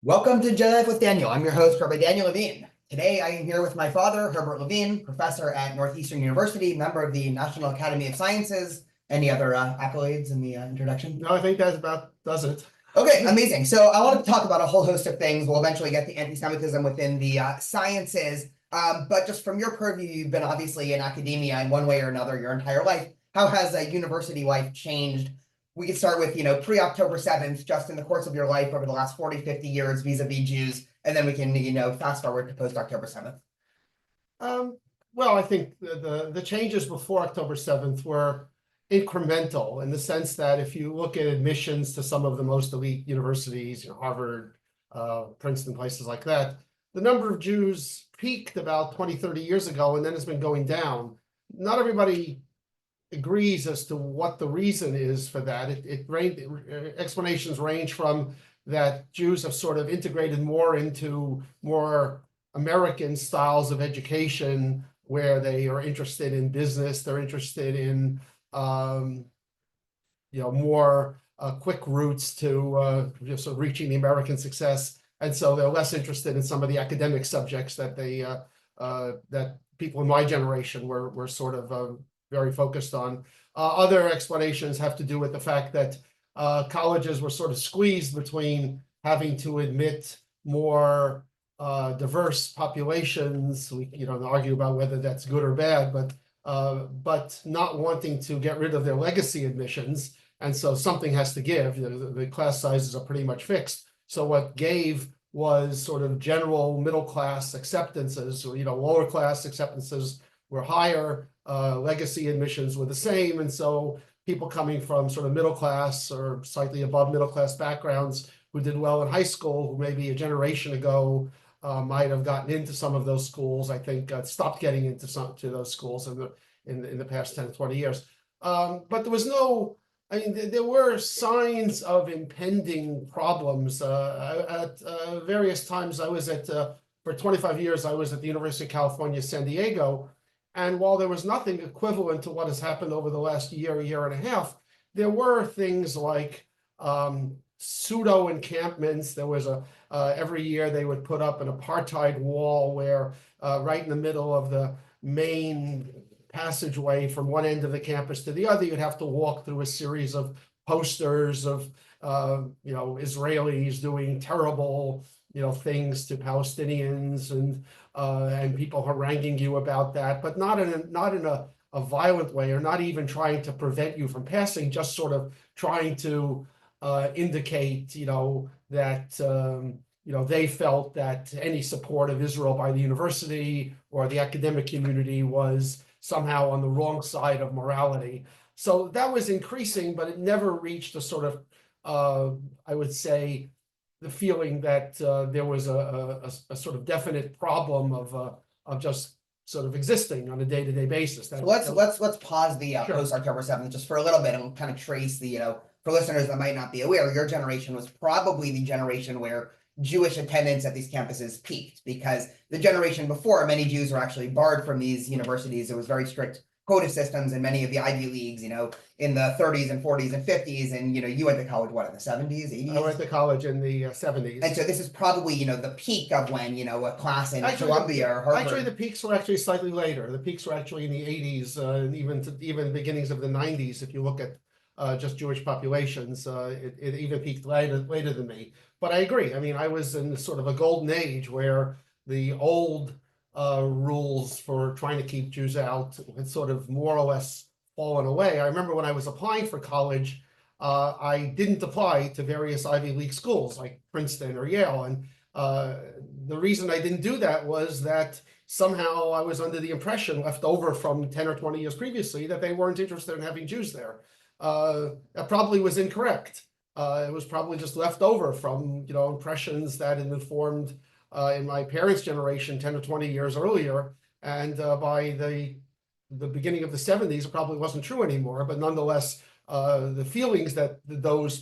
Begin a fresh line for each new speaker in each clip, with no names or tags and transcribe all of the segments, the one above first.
Welcome to Jedi Life with Daniel. I'm your host, Herbert Levine. Today, I am here with my father, Herbert Levine, professor at Northeastern University, member of the National Academy of Sciences. Any other accolades in the introduction?
No, I think that about does it.
Okay, amazing. So I wanted to talk about a whole host of things. We'll eventually get to anti-Semitism within the sciences. But just from your purview, you've been obviously in academia in one way or another your entire life. How has university life changed? We could start with, pre-October 7th, just in the course of your life over the last 40, 50 years vis-a-vis Jews. And then we can, fast forward to post-October 7th.
Well, I think the changes before October 7th were incremental in the sense that if you look at admissions to some of the most elite universities, Harvard, Princeton, places like that, the number of Jews peaked about 20, 30 years ago and then has been going down. Not everybody agrees as to what the reason is for that. Explanations range from that Jews have sort of integrated more into more American styles of education where they are interested in business, they're interested in more quick routes to just sort of reaching the American success, and so they're less interested in some of the academic subjects that that people in my generation were sort of very focused on. Other explanations have to do with the fact that colleges were sort of squeezed between having to admit more diverse populations. We argue about whether that's good or bad, but not wanting to get rid of their legacy admissions, and so something has to give. The class sizes are pretty much fixed. So what gave was sort of general middle class acceptances, or lower class acceptances were higher, legacy admissions were the same, and so people coming from sort of middle class or slightly above middle class backgrounds who did well in high school, who maybe a generation ago might have gotten into some of those schools, I think stopped getting into to those schools in the past 10 to 20 years. But there was there were signs of impending problems. At various times, I was for 25 years, I was at the University of California, San Diego. And while there was nothing equivalent to what has happened over the last year and a half, there were things like pseudo encampments. There was every year they would put up an apartheid wall where right in the middle of the main passageway from one end of the campus to the other, you'd have to walk through a series of posters of Israelis doing terrible things to Palestinians, and people haranguing you about that, but not in a violent way, or not even trying to prevent you from passing, just sort of trying to indicate that they felt that any support of Israel by the university or the academic community was somehow on the wrong side of morality. So that was increasing, but it never reached a sort of I would say the feeling that there was a sort of definite problem of just sort of existing on a day-to-day basis.
So let's pause the
Sure.
post October 7th just for a little bit, and we'll kind of trace the for listeners that might not be aware, your generation was probably the generation where Jewish attendance at these campuses peaked, because the generation before, many Jews were actually barred from these universities. There was very strict quota systems in many of the Ivy Leagues, in the 30s and 40s and 50s. And, you went to college, what, in the 70s, 80s?
I went to college in the 70s.
And so this is probably, the peak of when, a class in Columbia or Harvard.
Actually, the peaks were actually slightly later. The peaks were actually in the 80s, and even beginnings of the 90s. If you look at just Jewish populations, it even peaked later than me. But I agree. I mean, I was in sort of a golden age where the old rules for trying to keep Jews out had sort of more or less fallen away. I remember when I was applying for college, I didn't apply to various Ivy League schools like Princeton or Yale. And the reason I didn't do that was that somehow I was under the impression, left over from 10 or 20 years previously, that they weren't interested in having Jews there. That probably was incorrect. It was probably just left over from impressions that had been formed in my parents' generation 10 or 20 years earlier, and by the beginning of the 70s, it probably wasn't true anymore. But nonetheless, the feelings that those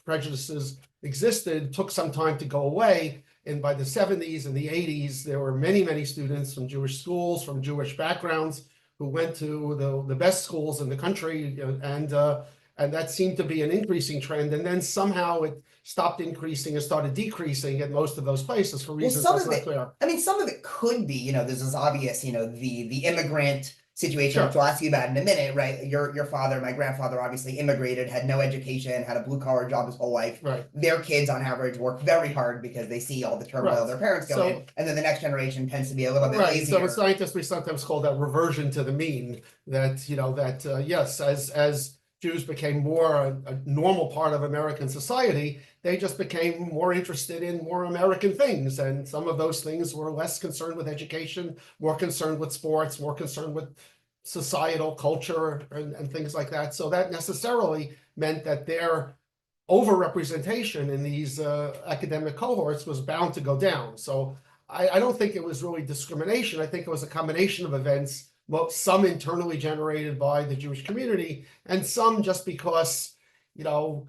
prejudices existed took some time to go away. And by the 70s and the 80s, there were many, many students from Jewish schools, from Jewish backgrounds, who went to the best schools in the country, And that seemed to be an increasing trend. And then somehow it stopped increasing and started decreasing at most of those places for reasons
some
that's
of
not
it,
clear.
I mean, some of it could be, there's this obvious, the immigrant situation,
Sure.
which I'll ask you about in a minute, right? Your father, my grandfather, obviously immigrated, had no education, had a blue collar job his whole life.
Right.
Their kids, on average, work very hard because they see all the turmoil
Right.
their parents go
So-
in, and then the next generation tends to be a little bit
Right.
lazier.
So as scientists, we sometimes call that reversion to the mean. That yes, as Jews became more a normal part of American society, they just became more interested in more American things. And some of those things were less concerned with education, more concerned with sports, more concerned with societal culture and things like that. So that necessarily meant that their overrepresentation in these academic cohorts was bound to go down. So I don't think it was really discrimination. I think it was a combination of events, some internally generated by the Jewish community, and some just because, I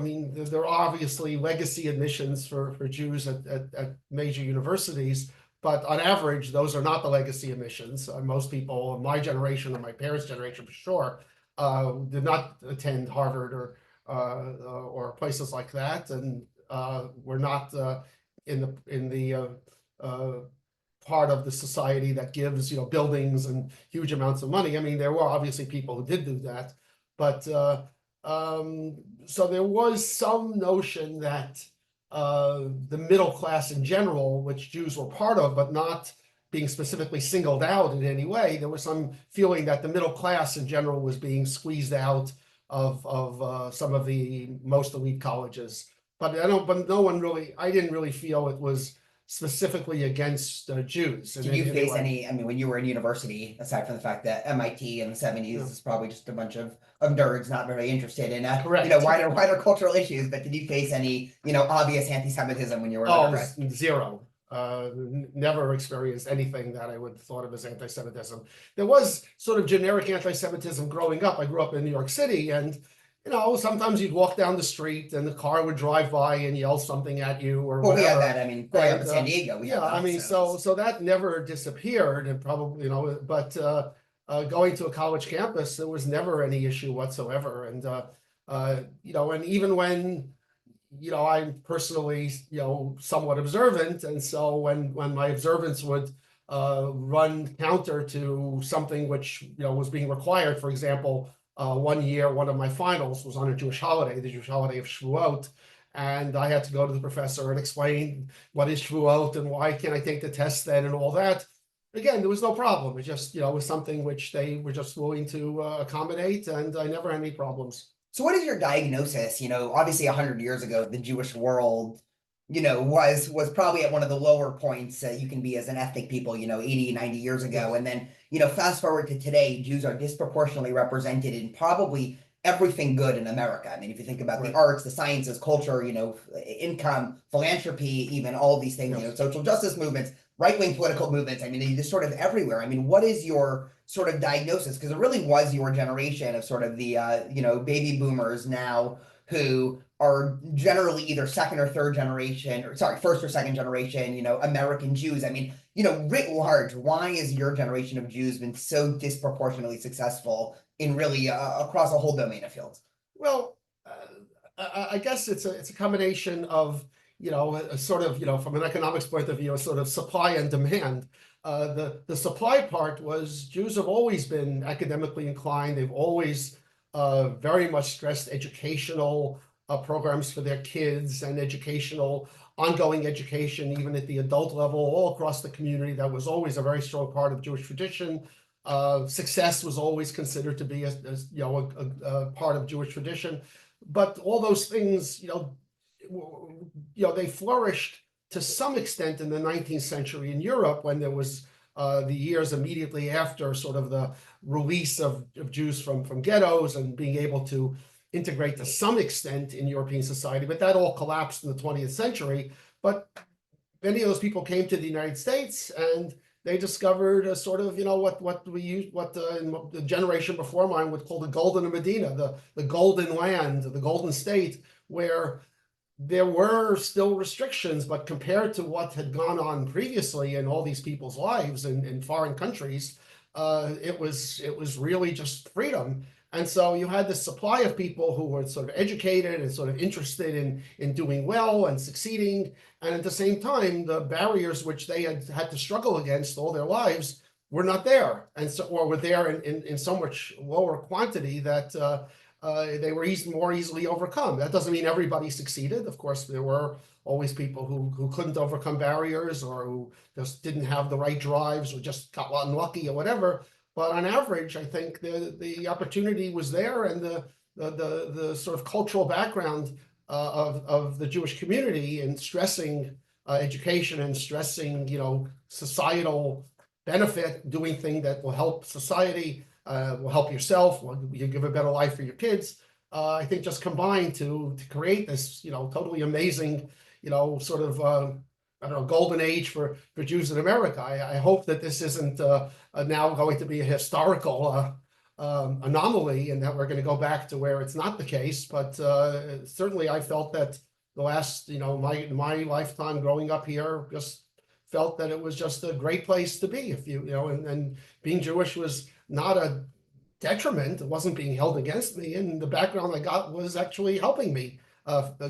mean, there are obviously legacy admissions for Jews at major universities, but on average, those are not the legacy admissions. Most people in my generation, or my parents' generation for sure, did not attend Harvard or places like that, and were not in the part of the society that gives buildings and huge amounts of money. I mean, there were obviously people who did do that, but so there was some notion that the middle class in general, which Jews were part of, but not being specifically singled out in any way, there was some feeling that the middle class in general was being squeezed out of some of the most elite colleges. But I didn't really feel it was specifically against Jews.
Did you face any, I mean, when you were in university, aside from the fact that MIT in the 70s is probably just a bunch of nerds not very interested in wider cultural issues, but did you face any, obvious anti-Semitism when you were in
zero. Never experienced anything that I would have thought of as anti-Semitism. There was sort of generic anti-Semitism growing up. I grew up in New York City, and sometimes you'd walk down the street and the car would drive by and yell something at you or whatever.
We had that. I mean, growing up in San Diego.
So that never disappeared, and probably but going to a college campus, there was never any issue whatsoever, and and even when I'm personally, somewhat observant. And so when my observance would run counter to something which, was being required, for example, one year, one of my finals was on a Jewish holiday, the Jewish holiday of Shavuot. And I had to go to the professor and explain what is Shavuot and why can't I take the test then and all that. Again, there was no problem. It just, was something which they were just willing to accommodate, and I never had any problems.
So what is your diagnosis? Obviously 100 years ago, the Jewish world, was probably at one of the lower points that you can be as an ethnic people, 80, 90 years ago. And then, fast forward to today, Jews are disproportionately represented in probably everything good in America. I mean, if you think about the arts, the sciences, culture, income, philanthropy, even all of these things, social justice movements, right-wing political movements. I mean, they're just sort of everywhere. I mean, what is your sort of diagnosis? Because it really was your generation of sort of the, baby boomers now who are generally either second or third generation, first or second generation, American Jews. I mean, writ large, why is your generation of Jews been so disproportionately successful in really across a whole domain of fields?
Well, I guess it's a combination of, a sort of, from an economics point of view, a sort of supply and demand. The supply part was Jews have always been academically inclined. They've always very much stressed educational programs for their kids and ongoing education, even at the adult level, all across the community. That was always a very strong part of Jewish tradition. Success was always considered to be a part of Jewish tradition. But all those things, they flourished to some extent in the 19th century in Europe, when there was the years immediately after sort of the release of Jews from ghettos and being able to integrate to some extent in European society. But that all collapsed in the 20th century. But many of those people came to the United States, and they discovered a sort of, what the generation before mine would call the Golden Medina, the golden land, the golden state, where there were still restrictions, but compared to what had gone on previously in all these people's lives in foreign countries, it was really just freedom. And so you had this supply of people who were sort of educated and sort of interested in doing well and succeeding. And at the same time, the barriers which they had to struggle against all their lives were not there, and so, or were there in so much lower quantity that they were more easily overcome. That doesn't mean everybody succeeded. Of course, there were always people who couldn't overcome barriers, or who just didn't have the right drives, or just got unlucky or whatever. But on average, I think the opportunity was there, and the sort of cultural background of the Jewish community in stressing education and stressing, societal benefit, doing things that will help society, will help yourself, will you give a better life for your kids. I think just combined to create this, totally amazing, sort of I don't know, golden age for Jews in America. I hope that this isn't now going to be a historical anomaly, and that we're going to go back to where it's not the case. But certainly, I felt that the last, my lifetime growing up here, just felt that it was just a great place to be. If and being Jewish was not a detriment. It wasn't being held against me, and the background I got was actually helping me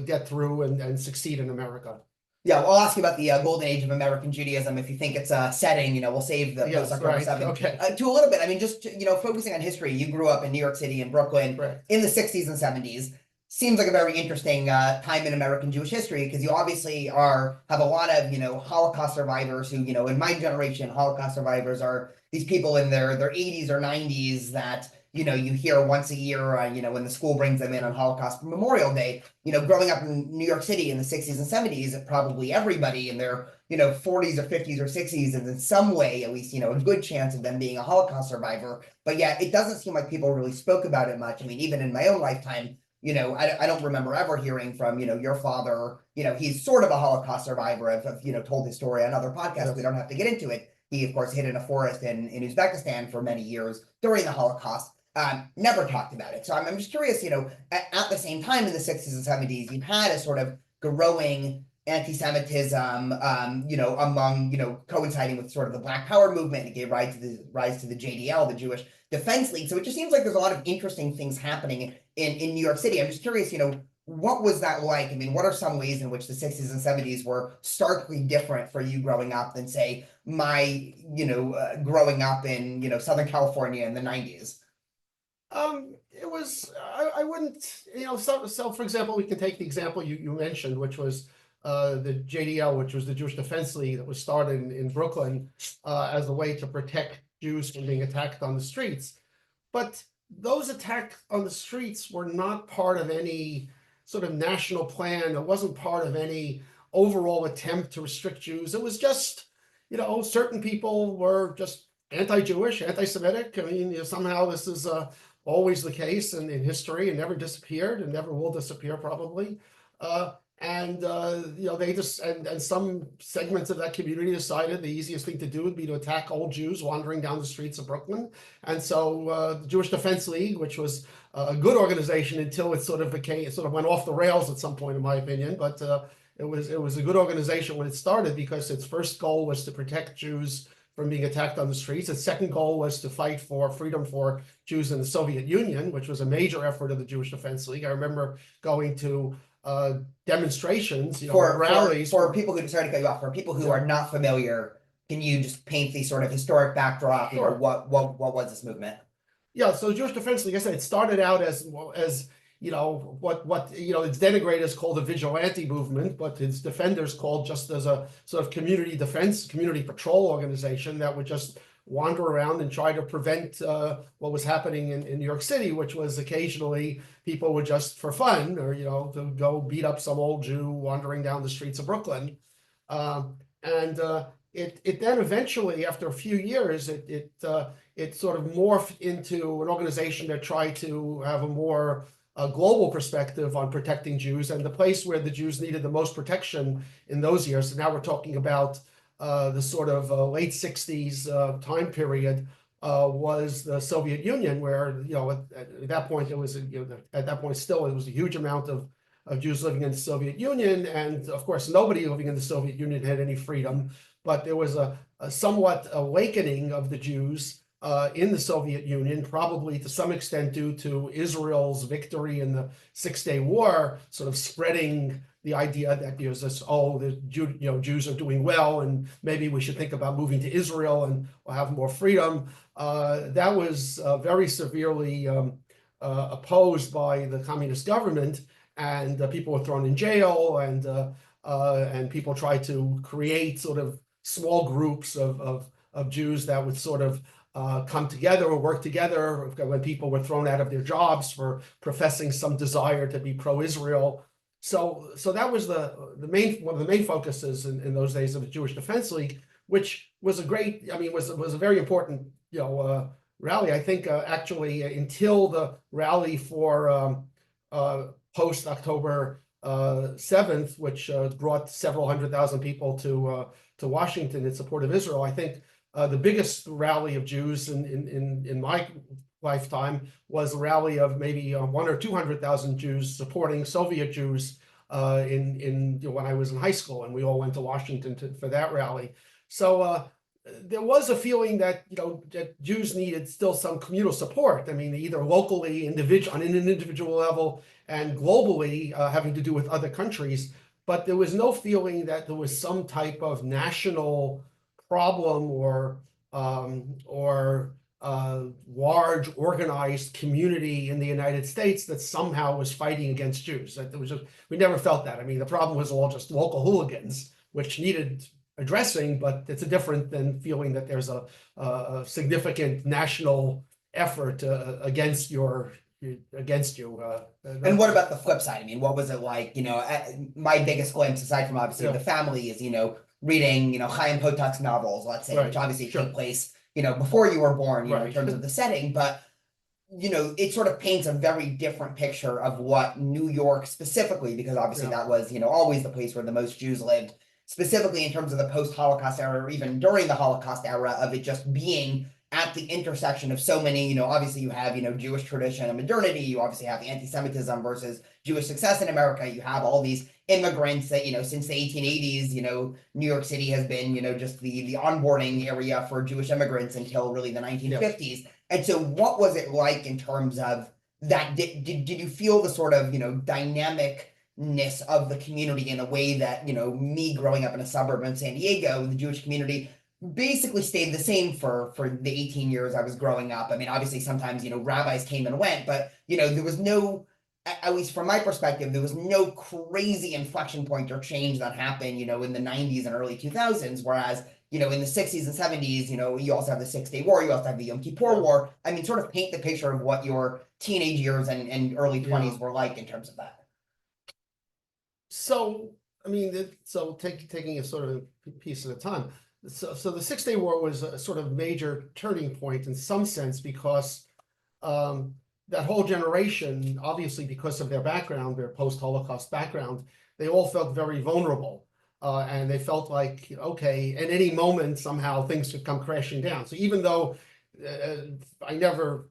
get through and succeed in America.
Yeah, well, I'll ask you about the golden age of American Judaism. If you think it's a setting, we'll save the
Yes,
post-October
right.
7th.
Okay.
To a little bit, I mean, just focusing on history, you grew up in New York City and Brooklyn
Correct.
in the 60s and 70s. Seems like a very interesting time in American Jewish history, because you obviously have a lot of Holocaust survivors who, in my generation, Holocaust survivors are these people in their 80s or 90s that you hear once a year, when the school brings them in on Holocaust Memorial Day. Growing up in New York City in the 60s and 70s, probably everybody in their 40s or 50s or 60s is in some way, at least, a good chance of them being a Holocaust survivor. But yet it doesn't seem like people really spoke about it much. I mean, even in my own lifetime, I don't remember ever hearing from, your father, he's sort of a Holocaust survivor. I've told his story on other podcasts. Yes. We don't have to get into it. He, of course, hid in a forest in Uzbekistan for many years during the Holocaust. Never talked about it. So I'm just curious, at the same time in the 60s and 70s, you had a sort of growing anti-Semitism, among, coinciding with sort of the Black Power movement. It gave rise to the JDL, the Jewish Defense League. So it just seems like there's a lot of interesting things happening in New York City. I'm just curious, what was that like? I mean, what are some ways in which the 60s and 70s were starkly different for you growing up than, say, my, growing up in, Southern California in the 90s?
It was, I wouldn't, so for example, we can take the example you mentioned, which was the JDL, which was the Jewish Defense League, that was started in Brooklyn as a way to protect Jews from being attacked on the streets. But those attacks on the streets were not part of any sort of national plan. It wasn't part of any overall attempt to restrict Jews. It was just, certain people were just anti-Jewish, anti-Semitic. I mean, somehow this is always the case in history, and never disappeared and never will disappear probably. They just, and some segments of that community decided the easiest thing to do would be to attack old Jews wandering down the streets of Brooklyn. And so the Jewish Defense League, which was a good organization until it sort of went off the rails at some point, in my opinion, but it was a good organization when it started, because its first goal was to protect Jews from being attacked on the streets. Its second goal was to fight for freedom for Jews in the Soviet Union, which was a major effort of the Jewish Defense League. I remember going to demonstrations, rallies.
For people who, sorry to cut you off, for people who are not familiar, can you just paint the sort of historic backdrop?
Sure.
What was this movement?
Yeah, so the Jewish Defense League, like I said, it started out as what it's denigrated as called a vigilante movement, but its defenders called just as a sort of community defense, community patrol organization that would just wander around and try to prevent what was happening in New York City, which was occasionally people would just for fun, or to go beat up some old Jew wandering down the streets of Brooklyn. It then eventually, after a few years, it sort of morphed into an organization that tried to have a more global perspective on protecting Jews, and the place where the Jews needed the most protection in those years. So now we're talking about the sort of late 60s time period was the Soviet Union, where at that point it was at that point still it was a huge amount of Jews living in the Soviet Union, and of course nobody living in the Soviet Union had any freedom. But there was a somewhat awakening of the Jews in the Soviet Union, probably to some extent due to Israel's victory in the Six-Day War, sort of spreading the idea that there's this, oh, the Jews are doing well, and maybe we should think about moving to Israel and we'll have more freedom. That was very severely opposed by the communist government, and people were thrown in jail, and people tried to create sort of small groups of Jews that would sort of come together or work together when people were thrown out of their jobs for professing some desire to be pro-Israel. So that was one of the main focuses in those days of the Jewish Defense League, which was a great, I mean, was a very important, rally. I think actually until the rally for post October 7th, which brought several 100,000 people to Washington in support of Israel. I think the biggest rally of Jews in my lifetime was a rally of maybe 100,000 or 200,000 Jews supporting Soviet Jews when I was in high school, and we all went to Washington for that rally. So there was a feeling that that Jews needed still some communal support. I mean, either locally, on an individual level, and globally, having to do with other countries. But there was no feeling that there was some type of national problem or large organized community in the United States that somehow was fighting against Jews. That was just, we never felt that. I mean, the problem was all just local hooligans, which needed addressing, but it's different than feeling that there's a significant national effort against you.
And what about the flip side? I mean, what was it like? My biggest glimpse, aside from obviously the family, is reading Chaim Potuk's novels, let's say, which obviously take place before you were born, in terms of the setting, but it sort of paints a very different picture of what New York specifically, because obviously that was always the place where the most Jews lived, specifically in terms of the post-Holocaust era, or even during the Holocaust era, of it just being at the intersection of so many, obviously you have, Jewish tradition and modernity, you obviously have anti-Semitism versus Jewish success in America, you have all these immigrants that, since the 1880s, New York City has been, just the onboarding area for Jewish immigrants until really the 1950s. And so what was it like in terms of that? Did you feel the sort of, dynamicness of the community in a way that, me growing up in a suburb in San Diego, the Jewish community basically stayed the same for the 18 years I was growing up? I mean, obviously sometimes, rabbis came and went, but, there was no, at least from my perspective, there was no crazy inflection point or change that happened, in the 90s and early 2000s, whereas, in the 60s and 70s, you also have the Six-Day War, you also have the Yom Kippur War. I mean, sort of paint the picture of what your teenage years and early 20s were like in terms of that.
So, I mean, taking a sort of piece at a time. So the Six-Day War was a sort of major turning point in some sense, because that whole generation, obviously because of their background, their post-Holocaust background, they all felt very vulnerable. And they felt like, okay, at any moment, somehow things could come crashing down. So even though I never,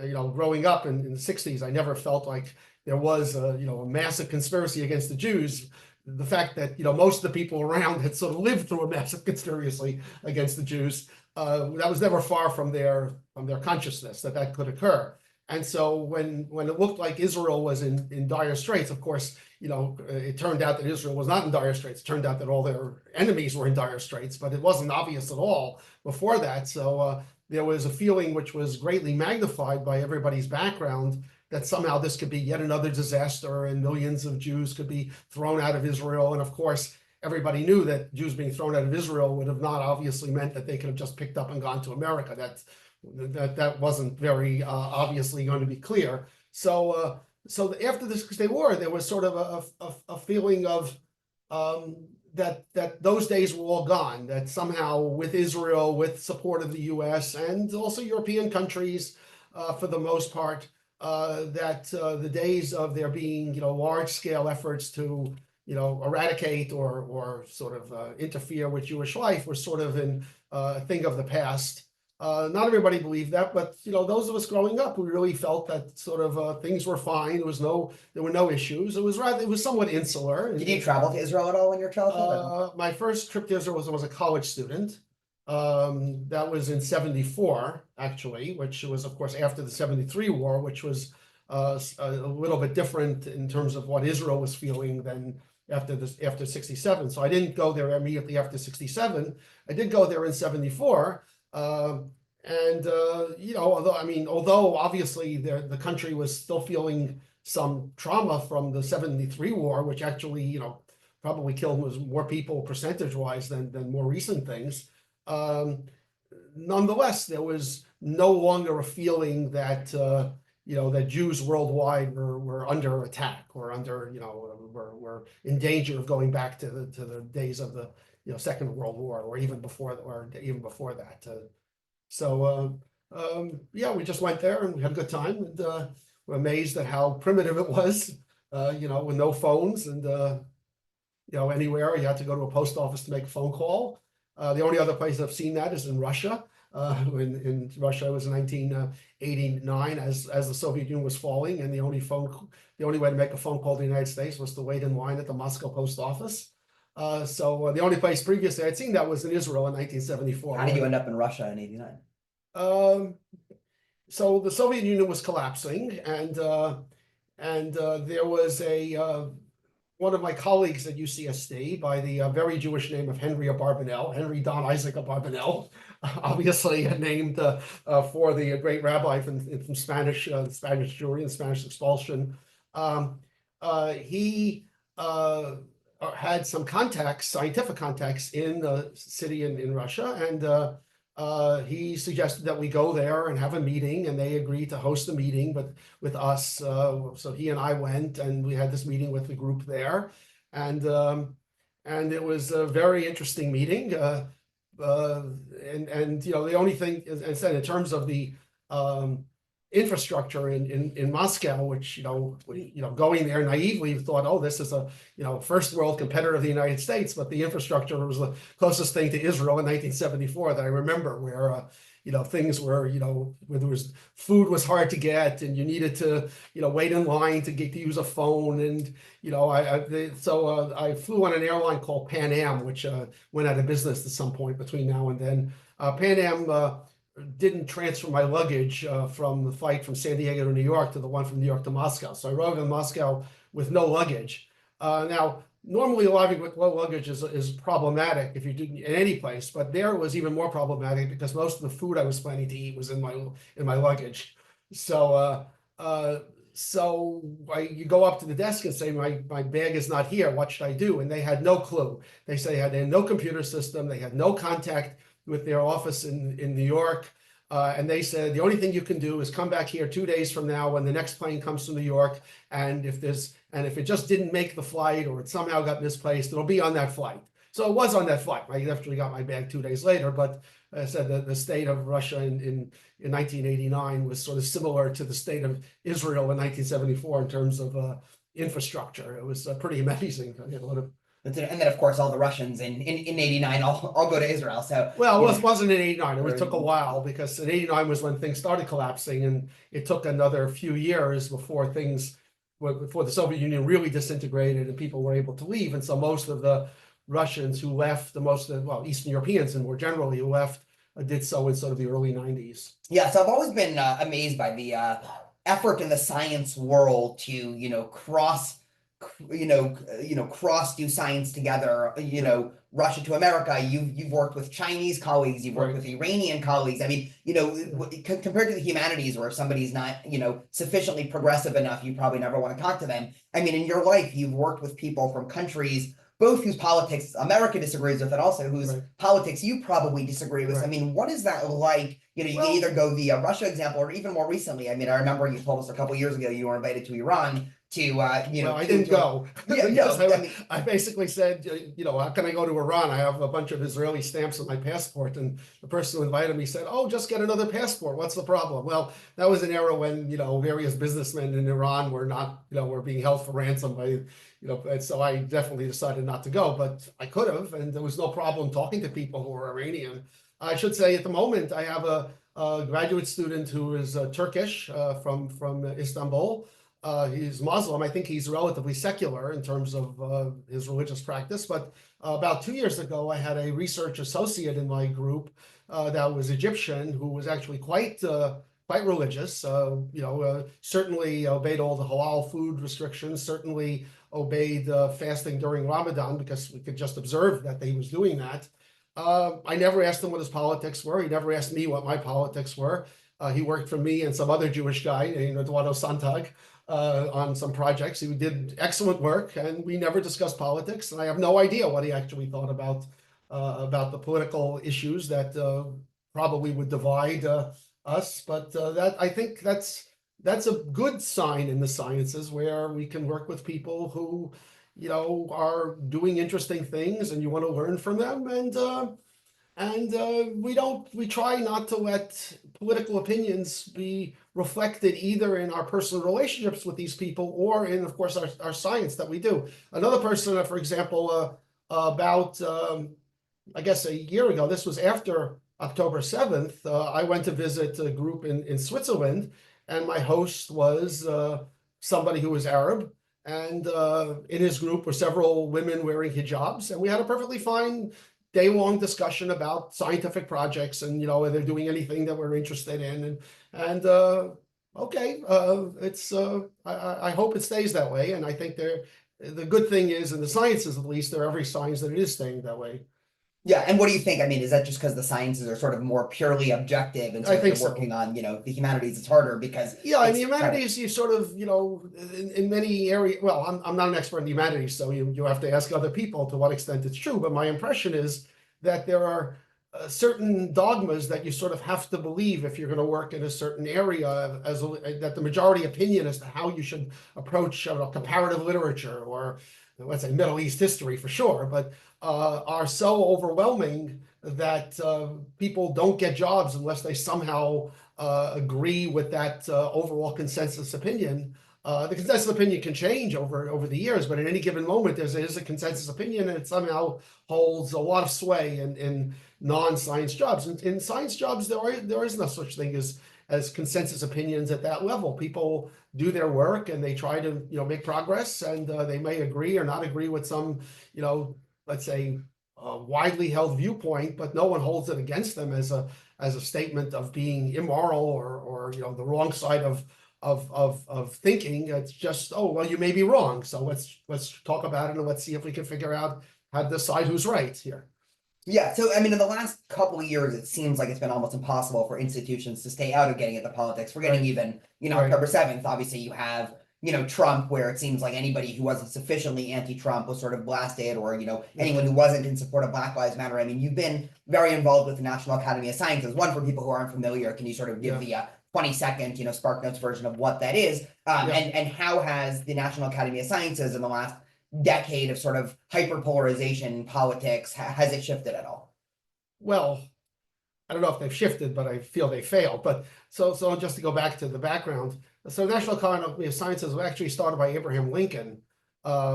growing up in the 60s, I never felt like there was a massive conspiracy against the Jews. The fact that most of the people around had sort of lived through a massive conspiracy against the Jews, that was never far from their consciousness that could occur. And so when it looked like Israel was in dire straits, of course, it turned out that Israel was not in dire straits. It turned out that all their enemies were in dire straits, but it wasn't obvious at all before that. So there was a feeling which was greatly magnified by everybody's background that somehow this could be yet another disaster and millions of Jews could be thrown out of Israel. And of course, everybody knew that Jews being thrown out of Israel would have not obviously meant that they could have just picked up and gone to America. That wasn't very obviously going to be clear. So after the Six-Day War, there was sort of a feeling of that those days were all gone, that somehow with Israel, with support of the US and also European countries for the most part, that the days of there being large-scale efforts to eradicate or sort of interfere with Jewish life were sort of a thing of the past. Not everybody believed that, but those of us growing up, we really felt that sort of things were fine. There were no issues. It was somewhat insular.
Did you travel to Israel at all in your childhood?
My first trip to Israel was as a college student. That was in 74, actually, which was, of course, after the 73 war, which was a little bit different in terms of what Israel was feeling than after 67. So I didn't go there immediately after 67. I did go there in 74. Although obviously the country was still feeling some trauma from the 73 war, which actually, probably killed more people percentage-wise than more recent things. Nonetheless, there was no longer a feeling that that Jews worldwide were under attack or were in danger of going back to the days of the Second World War or even before that. Yeah, we just went there and we had a good time, and we're amazed at how primitive it was. With no phones, and anywhere you had to go to a post office to make a phone call. The only other place I've seen that is in Russia. In Russia, it was in 1989 as the Soviet Union was falling, and the only way to make a phone call to the United States was to wait in line at the Moscow post office. The only place previously I'd seen that was in Israel in 1974.
How did you end up in Russia in '89?
So the Soviet Union was collapsing, and there was one of my colleagues at UCSD by the very Jewish name of Henry Abarbanel, Henry Don Isaac Abarbanel, obviously named for the great rabbi from Spanish Jewry and Spanish expulsion. He had some scientific contacts in the city in Russia, and he suggested that we go there and have a meeting, and they agreed to host a meeting, but with us. So he and I went, and we had this meeting with the group there, and it was a very interesting meeting. The only thing, as I said, in terms of the infrastructure in Moscow, which going there naively thought, oh, this is a first world competitor of the United States, but the infrastructure was the closest thing to Israel in 1974 that I remember, where things were where there was food was hard to get, and you needed to wait in line to use a phone, and I flew on an airline called Pan Am, which went out of business at some point between now and then. Pan Am didn't transfer my luggage from the flight from San Diego to New York to the one from New York to Moscow. So I arrived in Moscow with no luggage. Now, normally arriving with low luggage is problematic if you didn't in any place, but there it was even more problematic because most of the food I was planning to eat was in my luggage. So you go up to the desk and say, my bag is not here. What should I do? And they had no clue. They say they had no computer system. They had no contact with their office in New York. And they said, the only thing you can do is come back here 2 days from now when the next plane comes to New York. And if it just didn't make the flight or it somehow got misplaced, it'll be on that flight. So it was on that flight. I actually got my bag 2 days later, but I said that the state of Russia in 1989 was sort of similar to the state of Israel in 1974 in terms of infrastructure. It was pretty amazing.
And then, of course, all the Russians in '89 all go to Israel. So
it wasn't in '89. It took a while because in '89 was when things started collapsing, and it took another few years before the Soviet Union really disintegrated and people were able to leave. And so most of the Russians who left, Eastern Europeans and more generally who left, did so in sort of the early '90s.
Yeah, so I've always been amazed by the effort in the science world to cross do science together, Russia to America. You've worked with Chinese colleagues, you've worked with Iranian colleagues. I mean, compared to the humanities, where if somebody's not, sufficiently progressive enough, you probably never want to talk to them. I mean, in your life, you've worked with people from countries, both whose politics America disagrees with and also whose politics you probably disagree with.
Right.
I mean, what is that like? You can either go the Russia example or even more recently. I mean, I remember you told us a couple of years ago you were invited to Iran to
I didn't go. I basically said, how can I go to Iran? I have a bunch of Israeli stamps on my passport, and the person who invited me said, oh, just get another passport. What's the problem? Well, that was an era when various businessmen in Iran were not were being held for ransom by and so I definitely decided not to go, but I could have, and there was no problem talking to people who were Iranian. I should say at the moment I have a graduate student who is Turkish from Istanbul. He's Muslim. I think he's relatively secular in terms of his religious practice. But about 2 years ago, I had a research associate in my group that was Egyptian, who was actually quite religious. Certainly obeyed all the halal food restrictions. Certainly obeyed fasting during Ramadan because we could just observe that he was doing that. I never asked him what his politics were. He never asked me what my politics were. He worked for me and some other Jewish guy, Eduardo Santag, on some projects. He did excellent work, and we never discussed politics. And I have no idea what he actually thought about the political issues that probably would divide us. But I think that's a good sign in the sciences, where we can work with people who, are doing interesting things, and you want to learn from them. And we try not to let political opinions be reflected either in our personal relationships with these people or in, of course, our science that we do. Another person, for example, about, I guess a year ago, this was after October 7th, I went to visit a group in Switzerland, and my host was somebody who was Arab. And in his group were several women wearing hijabs, and we had a perfectly fine day-long discussion about scientific projects, and are they doing anything that we're interested in, and okay, I hope it stays that way, and I think the good thing is, in the sciences at least, there are every signs that it is staying that way.
Yeah, and what do you think? I mean, is that just because the sciences are sort of more purely objective, and so
I
if
think
you're working on, the humanities, it's harder because
Yeah, in
it's
the humanities, you sort of, in many areas, well, I'm not an expert in the humanities, so you have to ask other people to what extent it's true. But my impression is that there are certain dogmas that you sort of have to believe if you're going to work in a certain area, that the majority opinion as to how you should approach comparative literature, or let's say Middle East history for sure, but are so overwhelming that people don't get jobs unless they somehow agree with that overall consensus opinion. The consensus opinion can change over the years, but at any given moment, there is a consensus opinion, and it somehow holds a lot of sway in non-science jobs. In science jobs, there is no such thing as consensus opinions at that level. People do their work, and they try to make progress, and they may agree or not agree with some let's say widely held viewpoint, but no one holds it against them as a statement of being immoral or the wrong side of thinking. It's just, oh well, you may be wrong, so let's talk about it, and let's see if we can figure out how to decide who's right here.
Yeah, so I mean, in the last couple of years, it seems like it's been almost impossible for institutions to stay out of getting into politics. We're getting even,
Right.
October 7th, obviously you have, Trump, where it seems like anybody who wasn't sufficiently anti-Trump was sort of blasted, or, anyone who wasn't in support of Black Lives Matter. I mean, you've been very involved with the National Academy of Sciences. One, for people who aren't familiar, can you sort of give the 20-second, Spark Notes version of what that is? And how has the National Academy of Sciences in the last decade of sort of hyperpolarization in politics, has it shifted at all?
Well, I don't know if they've shifted, but I feel they failed. But so just to go back to the background, so National Academy of Sciences was actually started by Abraham Lincoln,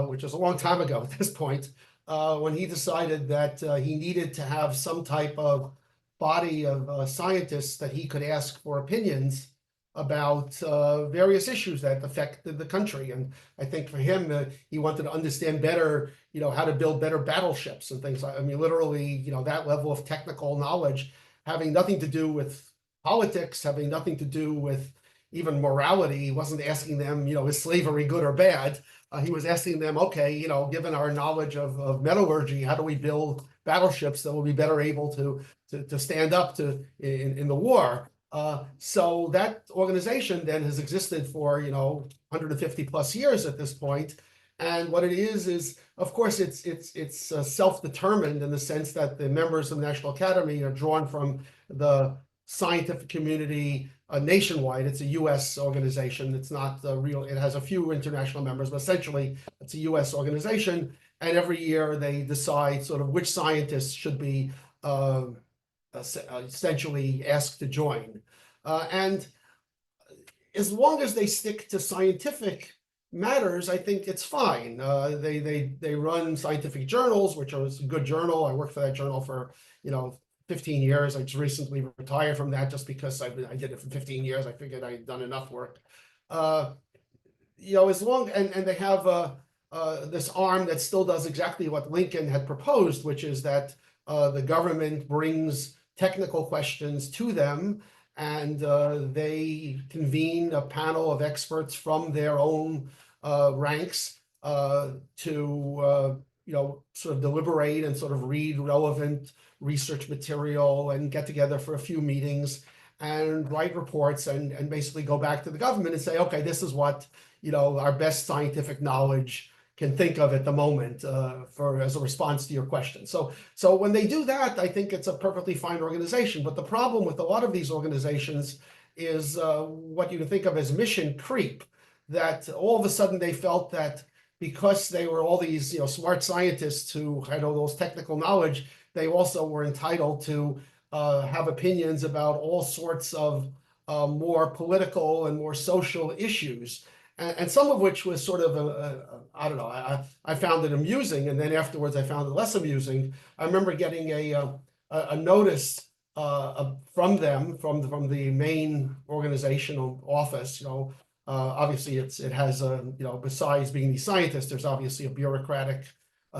which is a long time ago at this point, when he decided that he needed to have some type of body of scientists that he could ask for opinions about various issues that affected the country. And I think for him, he wanted to understand better, how to build better battleships and things. I mean, literally, that level of technical knowledge, having nothing to do with politics, having nothing to do with even morality. He wasn't asking them, is slavery good or bad? He was asking them, okay, given our knowledge of metallurgy, how do we build battleships that will be better able to stand up in the war? So that organization then has existed for 150 plus years at this point. And what it is of course it's self-determined in the sense that the members of the National Academy are drawn from the scientific community nationwide. It's a U.S. organization. It's not real. It has a few international members, but essentially it's a U.S. organization. And every year they decide sort of which scientists should be essentially asked to join. And as long as they stick to scientific matters, I think it's fine. They run scientific journals, which is a good journal. I worked for that journal for 15 years. I just recently retired from that just because I did it for 15 years. I figured I'd done enough work. as long, and they have this arm that still does exactly what Lincoln had proposed, which is that the government brings technical questions to them, and they convene a panel of experts from their own ranks to sort of deliberate and sort of read relevant research material and get together for a few meetings and write reports and basically go back to the government and say, okay, this is what our best scientific knowledge can think of at the moment as a response to your question. So when they do that, I think it's a perfectly fine organization. But the problem with a lot of these organizations is what you can think of as mission creep, that all of a sudden they felt that because they were all these smart scientists who had all those technical knowledge, they also were entitled to have opinions about all sorts of more political and more social issues. And some of which was sort of I don't know, I found it amusing, and then afterwards I found it less amusing. I remember getting a notice from them, from the main organizational office. Obviously it has besides being these scientists, there's obviously a bureaucratic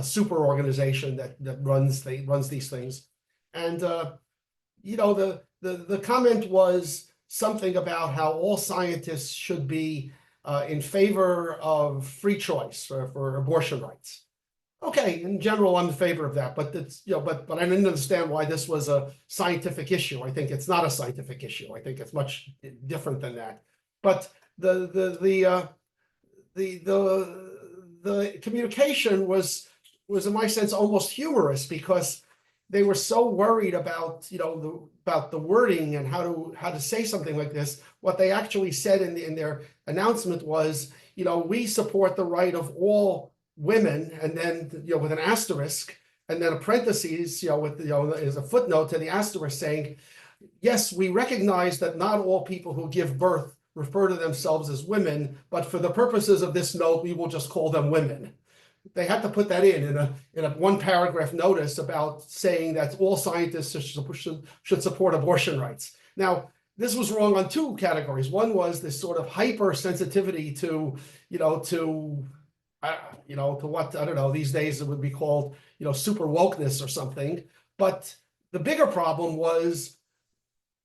super organization that runs these things. And the comment was something about how all scientists should be in favor of free choice for abortion rights. Okay, in general, I'm in favor of that, but it's but I didn't understand why this was a scientific issue. I think it's not a scientific issue. I think it's much different than that. But the communication was in my sense almost humorous, because they were so worried about the wording and how to say something like this. What they actually said in their announcement was, we support the right of all women, and then with an asterisk, and then a parentheses, with is a footnote to the asterisk saying, yes, we recognize that not all people who give birth refer to themselves as women, but for the purposes of this note, we will just call them women. They had to put that in a one paragraph notice about saying that all scientists should support abortion rights. Now, this was wrong on two categories. One was this sort of hypersensitivity to what, I don't know, these days it would be called, super wokeness or something. But the bigger problem was,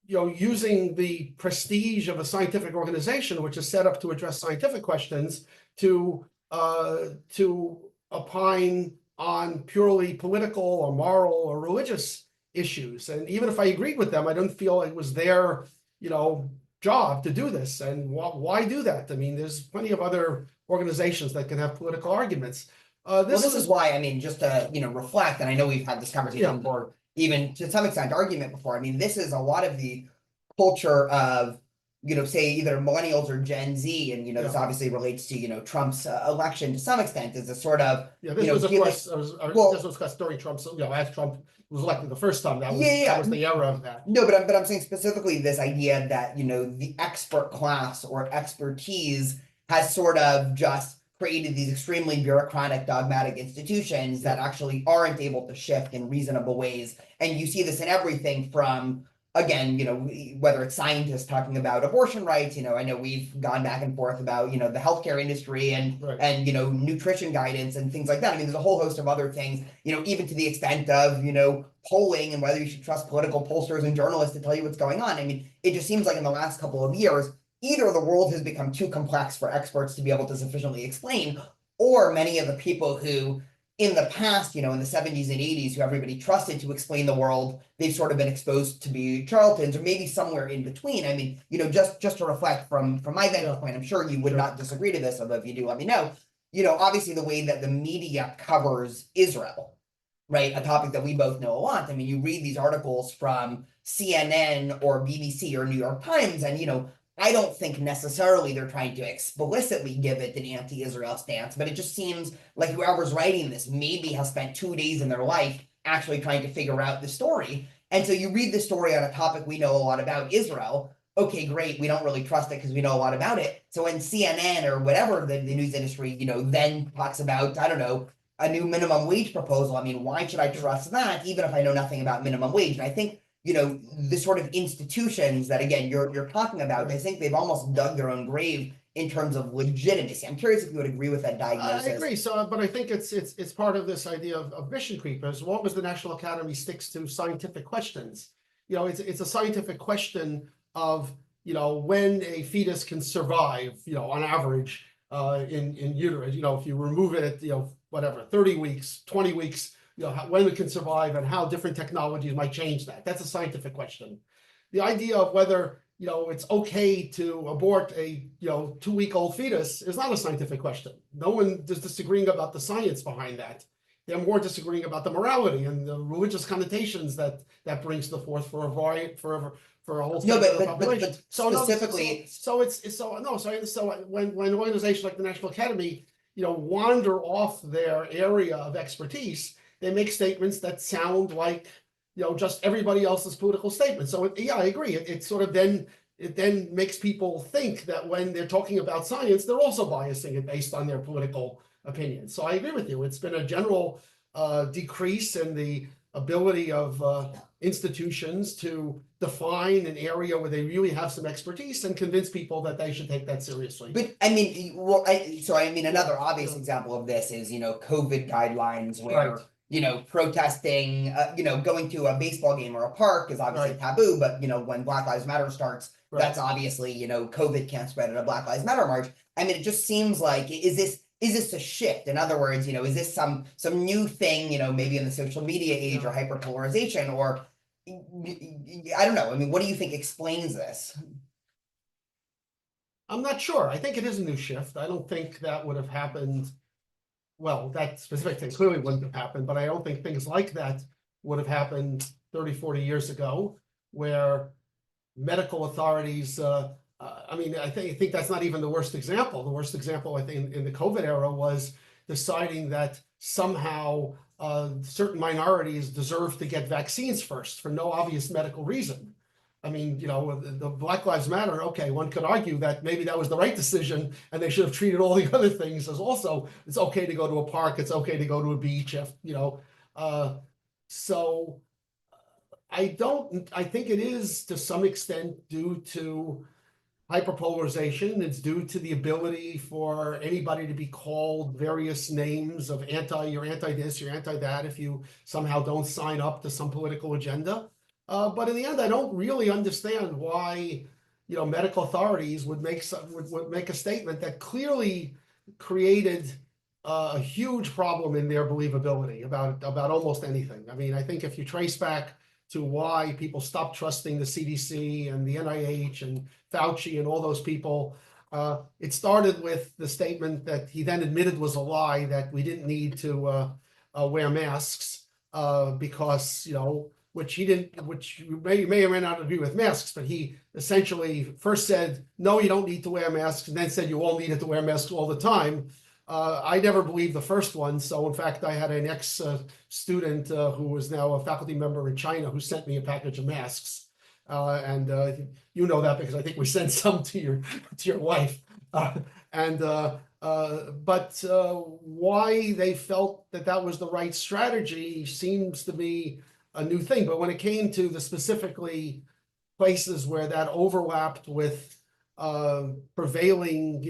using the prestige of a scientific organization, which is set up to address scientific questions, to opine on purely political or moral or religious issues. And even if I agreed with them, I don't feel it was their, job to do this. And why do that? I mean, there's plenty of other organizations that can have political arguments.
This is why, I mean, just to, reflect, and I know we've had this conversation before, even to some extent argument before. I mean, this is a lot of the culture of, say either millennials or Gen Z, and this obviously relates to Trump's election to some extent, is a sort of
this was of course this was because during Trump's as Trump was elected the first time, that was the era of that.
No, but I'm saying specifically this idea that the expert class or expertise has sort of just created these extremely bureaucratic, dogmatic institutions that actually aren't able to shift in reasonable ways. And you see this in everything from, again, whether it's scientists talking about abortion rights, I know we've gone back and forth about, the healthcare industry and, nutrition guidance and things like that. I mean, there's a whole host of other things, even to the extent of, polling and whether you should trust political pollsters and journalists to tell you what's going on. I mean, it just seems like in the last couple of years, either the world has become too complex for experts to be able to sufficiently explain, or many of the people who in the past, in the 70s and 80s, who everybody trusted to explain the world, they've sort of been exposed to be charlatans, or maybe somewhere in between. I mean, just to reflect from my vantage point, I'm sure you would not disagree to this, although if you do, let me know. Obviously the way that the media covers Israel, right? A topic that we both know a lot. I mean, you read these articles from CNN or BBC or New York Times, and I don't think necessarily they're trying to explicitly give it an anti-Israel stance, but it just seems like whoever's writing this maybe has spent 2 days in their life actually trying to figure out the story. And so you read the story on a topic we know a lot about, Israel. Okay, great. We don't really trust it because we know a lot about it. So when CNN or whatever the news industry, then talks about, I don't know, a new minimum wage proposal, I mean, why should I trust that even if I know nothing about minimum wage? And I think the sort of institutions that, again, you're talking about, I think they've almost dug their own grave in terms of legitimacy. I'm curious if you would agree with that
I
diagnosis.
agree. So, but I think it's part of this idea of mission creep. As long as the National Academy sticks to scientific questions, it's a scientific question of when a fetus can survive, on average, in utero. If you remove it at whatever 30 weeks, 20 weeks, when it can survive and how different technologies might change that. That's a scientific question. The idea of whether it's okay to abort a 2-week-old fetus is not a scientific question. No one is disagreeing about the science behind that. They're more disagreeing about the morality and the religious connotations that brings to the forth for a variety for a whole
No,
segment of the
but
population.
specifically,
So when organizations like the National Academy wander off their area of expertise, they make statements that sound like just everybody else's political statement. So yeah, I agree. It sort of then makes people think that when they're talking about science, they're also biasing it based on their political opinions. So I agree with you. It's been a general decrease in the ability of institutions to define an area where they really have some expertise and convince people that they should take that seriously.
but I mean, well, another obvious example of this is COVID guidelines where.
Right.
Protesting, going to a baseball game or a park is obviously
Right.
taboo, but when Black Lives Matter starts,
Right.
that's obviously, COVID can't spread at a Black Lives Matter march. I mean, it just seems like, is this a shift? In other words, is this some new thing, maybe in the social media age or hyperpolarization, or I don't know. I mean, what do you think explains this?
I'm not sure. I think it is a new shift. I don't think that would have happened. Well, that specific thing clearly wouldn't have happened, but I don't think things like that would have happened 30, 40 years ago, where medical authorities, I think that's not even the worst example. The worst example, I think, in the COVID era was deciding that somehow certain minorities deserve to get vaccines first for no obvious medical reason. I mean, the Black Lives Matter, okay, one could argue that maybe that was the right decision and they should have treated all the other things as also, it's okay to go to a park, it's okay to go to a beach, so I think it is to some extent due to hyperpolarization. It's due to the ability for anybody to be called various names of you're anti this, you're anti that, if you somehow don't sign up to some political agenda. But in the end, I don't really understand why, medical authorities would make a statement that clearly created a huge problem in their believability about almost anything. I mean, I think if you trace back to why people stopped trusting the CDC and the NIH and Fauci and all those people, it started with the statement that he then admitted was a lie, that we didn't need to wear masks because, which you may or may not agree with masks, but he essentially first said, no, you don't need to wear masks, and then said you all needed to wear masks all the time. I never believed the first one. So in fact, I had an ex-student who is now a faculty member in China who sent me a package of masks. And you know that because I think we sent some to your wife. But why they felt that was the right strategy seems to be a new thing. But when it came to the specifically places where that overlapped with prevailing,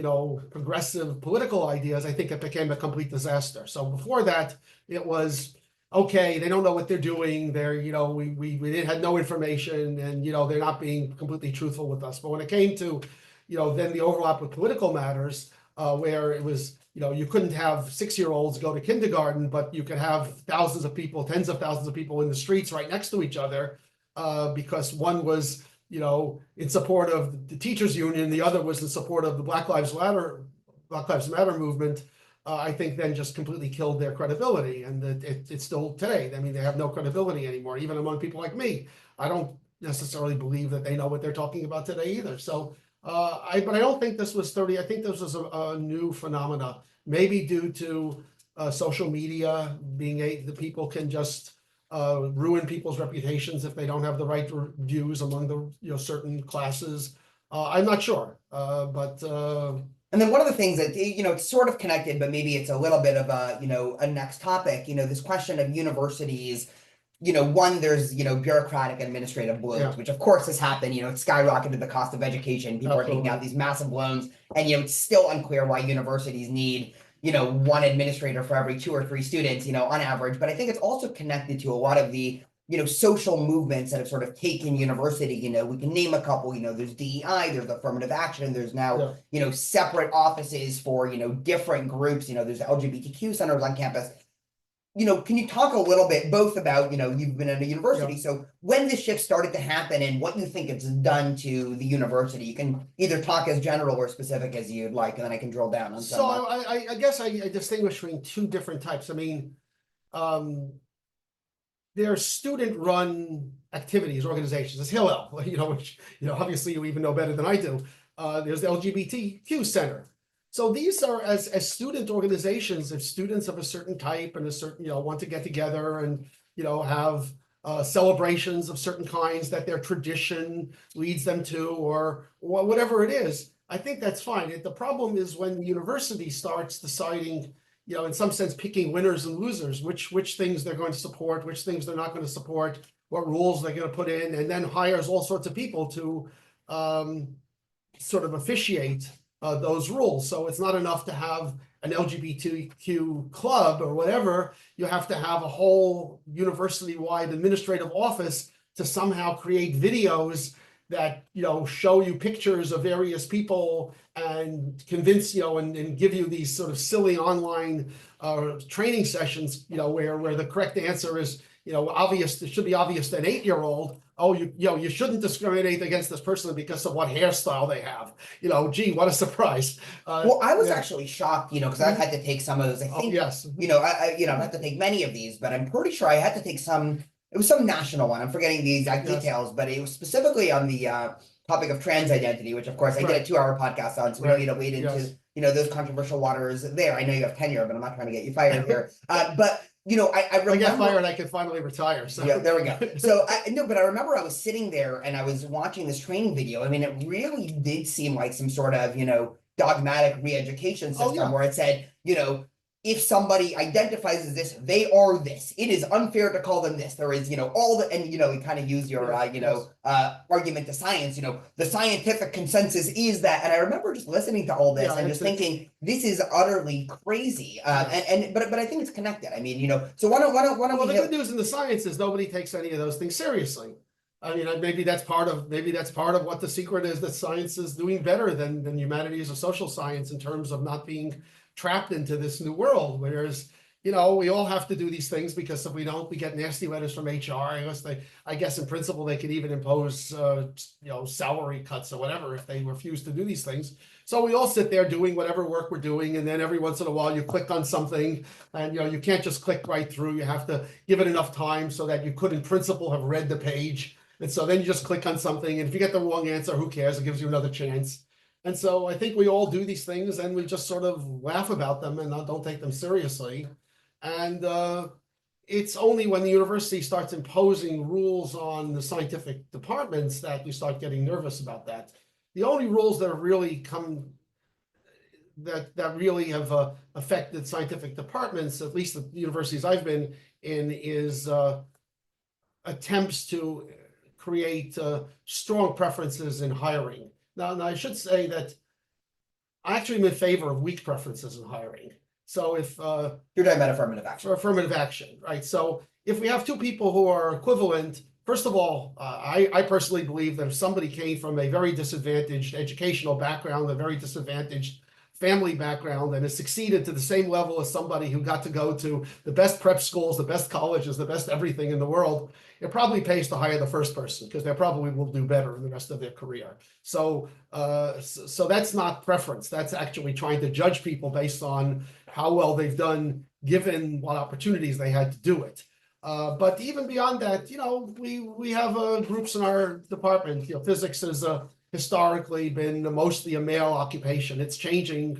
progressive political ideas, I think it became a complete disaster. So before that, it was okay. They don't know what they're doing. They're, we had no information, and they're not being completely truthful with us. But when it came to, then the overlap with political matters, where it was, you couldn't have 6-year-olds go to kindergarten, but you could have thousands of people, tens of thousands of people in the streets right next to each other, because one was in support of the teachers union, the other was in support of the Black Lives Matter movement. I think then just completely killed their credibility, and it's still today. I mean, they have no credibility anymore, even among people like me. I don't necessarily believe that they know what they're talking about today either. So, but I don't think this was 30. I think this was a new phenomena, maybe due to social media being the people can just ruin people's reputations if they don't have the right views among the certain classes. I'm not sure, but
and then one of the things that it's sort of connected, but maybe it's a little bit of a a next topic. This question of universities one, there's, bureaucratic administrative bloat,
Yeah.
which of course has happened, it's skyrocketed the cost of education. People are taking out these massive loans, and, it's still unclear why universities need, one administrator for every 2 or 3 students, on average. But I think it's also connected to a lot of the, social movements that have sort of taken university. We can name a couple. There's DEI, there's affirmative action, there's now, separate offices for, different groups. There's LGBTQ centers on campus. Can you talk a little bit both about, you've been at a university, so when this shift started to happen and what you think it's done to the university? You can either talk as general or specific as you'd like, and then I can drill down on some.
So I guess I distinguish between two different types. I mean, there are student-run activities, organizations. There's Hillel, which, obviously you even know better than I do. There's the LGBTQ Center. So these are as student organizations, if students of a certain type and a certain, want to get together and, have celebrations of certain kinds that their tradition leads them to, or whatever it is, I think that's fine. The problem is when the university starts deciding, in some sense, picking winners and losers, which things they're going to support, which things they're not going to support, what rules they're going to put in, and then hires all sorts of people to sort of officiate those rules. So it's not enough to have an LGBTQ club or whatever. You have to have a whole university-wide administrative office to somehow create videos that, show you pictures of various people and convince, and give you these sort of silly online training sessions, where the correct answer is, obvious. It should be obvious to an 8-year-old. Oh, you shouldn't discriminate against this person because of what hairstyle they have. Gee, what a surprise.
Well, I was actually shocked, because I've had to take some of those. I think,
yes.
I've had to take many of these, but I'm pretty sure I had to take some. It was some national one. I'm forgetting the exact details, but it was specifically on the topic of trans identity, which of course I did a 2-hour podcast on, so we don't need to wade into those controversial waters there. I know you have tenure, but I'm not trying to get you fired here. But I remember,
I get fired, I can finally retire. So
yeah, there we go. So but I remember I was sitting there and I was watching this training video. I mean, it really did seem like some sort of dogmatic re-education system where it said, if somebody identifies as this, they are this. It is unfair to call them this. There is, all the, and, you kind of use your, argument to science, the scientific consensus is that. And I remember just listening to all this and just thinking, this is utterly crazy. But I think it's connected. I mean, so why don't
well, the good news in the science is nobody takes any of those things seriously. I mean, maybe that's part of what the secret is, that science is doing better than humanities or social science in terms of not being trapped into this new world. Whereas, we all have to do these things because if we don't, we get nasty letters from HR. I guess in principle, they could even impose, salary cuts or whatever if they refuse to do these things. So we all sit there doing whatever work we're doing. And then every once in a while you click on something and, you can't just click right through. You have to give it enough time so that you could in principle have read the page. And so then you just click on something. And if you get the wrong answer, who cares? It gives you another chance. And so I think we all do these things and we just sort of laugh about them and don't take them seriously. And it's only when the university starts imposing rules on the scientific departments that you start getting nervous about that. The only rules that have really have affected scientific departments, at least the universities I've been in, is attempts to create strong preferences in hiring. Now, I should say that I actually am in favor of weak preferences in hiring. So if
you're talking about affirmative action,
for affirmative action, right? So if we have two people who are equivalent, first of all, I personally believe that if somebody came from a very disadvantaged educational background, a very disadvantaged family background, and has succeeded to the same level as somebody who got to go to the best prep schools, the best colleges, the best everything in the world, it probably pays to hire the first person because they probably will do better in the rest of their career. So that's not preference. That's actually trying to judge people based on how well they've done given what opportunities they had to do it. But even beyond that, we have groups in our department. Physics is historically been mostly a male occupation. It's changing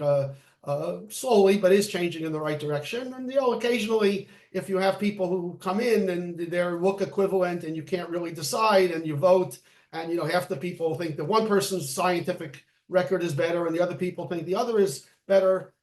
slowly, but is changing in the right direction. And occasionally, if you have people who come in and they look equivalent and you can't really decide and you vote, and half the people think that one person's scientific record is better and the other people think the other is better,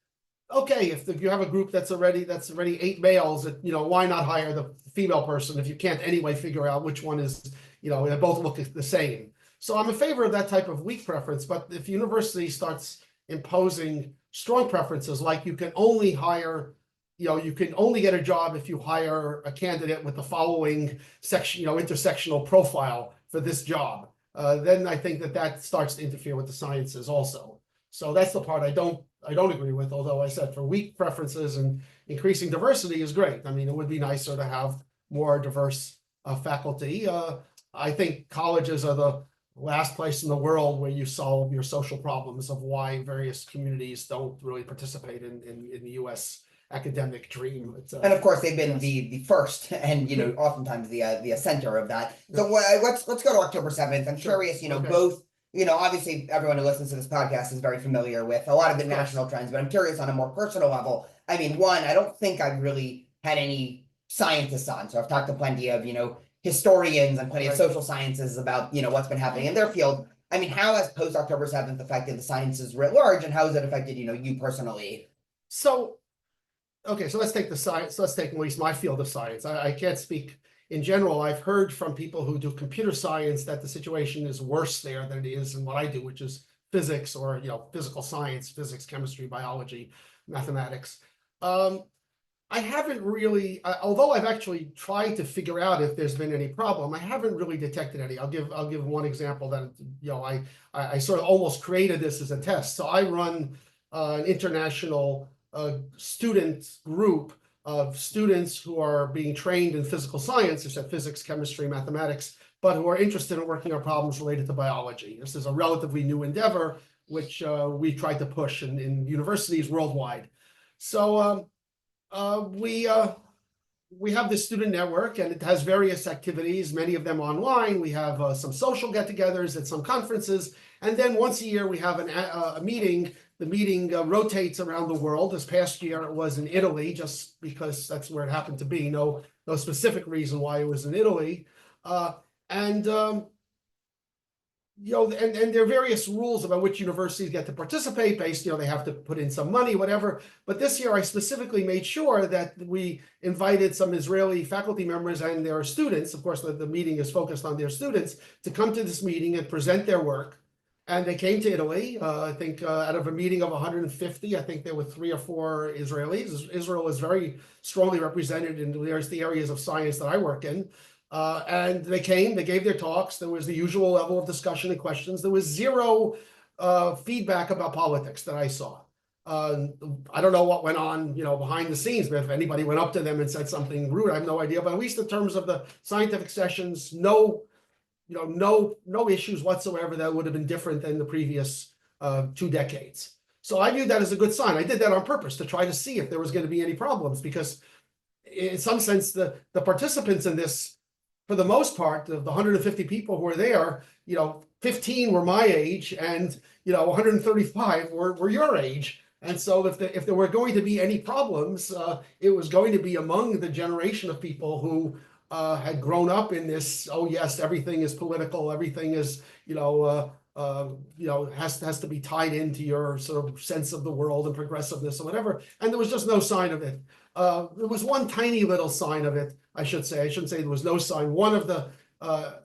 okay, if you have a group that's already 8 males, why not hire the female person if you can't anyway figure out which one is, they both look the same. So I'm in favor of that type of weak preference, but if university starts imposing strong preferences, like you can only hire, you can only get a job if you hire a candidate with the following section, intersectional profile for this job, then I think that starts to interfere with the sciences also. So that's the part I don't agree with, although I said for weak preferences and increasing diversity is great. I mean, it would be nicer to have more diverse faculty. I think colleges are the last place in the world where you solve your social problems of why various communities don't really participate in the US academic dream.
And of course, they've been
yes.
the first and oftentimes the center of that. So let's go to October 7th. I'm
Sure.
curious,
Okay.
both, obviously everyone who listens to this podcast is very familiar with a lot of the national trends, but I'm curious on a more personal level. I mean, one, I don't think I've really had any scientists on. So I've talked to plenty of, historians and plenty of social sciences about, what's been happening in their field. I mean, how has post October 7th affected the sciences writ large, and how has it affected, you personally?
So, okay, so let's take the science. Let's take at least my field of science. I can't speak in general. I've heard from people who do computer science that the situation is worse there than it is in what I do, which is physics or physical science, physics, chemistry, biology, mathematics. I haven't really, although I've actually tried to figure out if there's been any problem, I haven't really detected any. I'll give one example that I sort of almost created this as a test. So I run an international student group of students who are being trained in physical science, except physics, chemistry, mathematics, but who are interested in working on problems related to biology. This is a relatively new endeavor, which we tried to push in universities worldwide. So we have this student network, and it has various activities, many of them online. We have some social get-togethers at some conferences, and then once a year we have a meeting. The meeting rotates around the world. This past year it was in Italy, just because that's where it happened to be. No specific reason why it was in Italy, and there are various rules about which universities get to participate based, they have to put in some money, whatever. But this year I specifically made sure that we invited some Israeli faculty members and their students. Of course, the meeting is focused on their students, to come to this meeting and present their work. And they came to Italy. I think out of a meeting of 150, I think there were 3 or 4 Israelis. Israel is very strongly represented in the areas of science that I work in. And they came, they gave their talks. There was the usual level of discussion and questions. There was zero feedback about politics that I saw. I don't know what went on, behind the scenes, but if anybody went up to them and said something rude, I have no idea. But at least in terms of the scientific sessions, no issues whatsoever that would have been different than the previous 2 decades. So I viewed that as a good sign. I did that on purpose to try to see if there was going to be any problems, because in some sense, the participants in this, for the most part, of the 150 people who were there, 15 were my age, and 135 were your age. And so if there were going to be any problems, it was going to be among the generation of people who had grown up in this, oh yes, everything is political, everything is, has to be tied into your sort of sense of the world and progressiveness or whatever. And there was just no sign of it. There was one tiny little sign of it, I should say. I shouldn't say there was no sign. One of the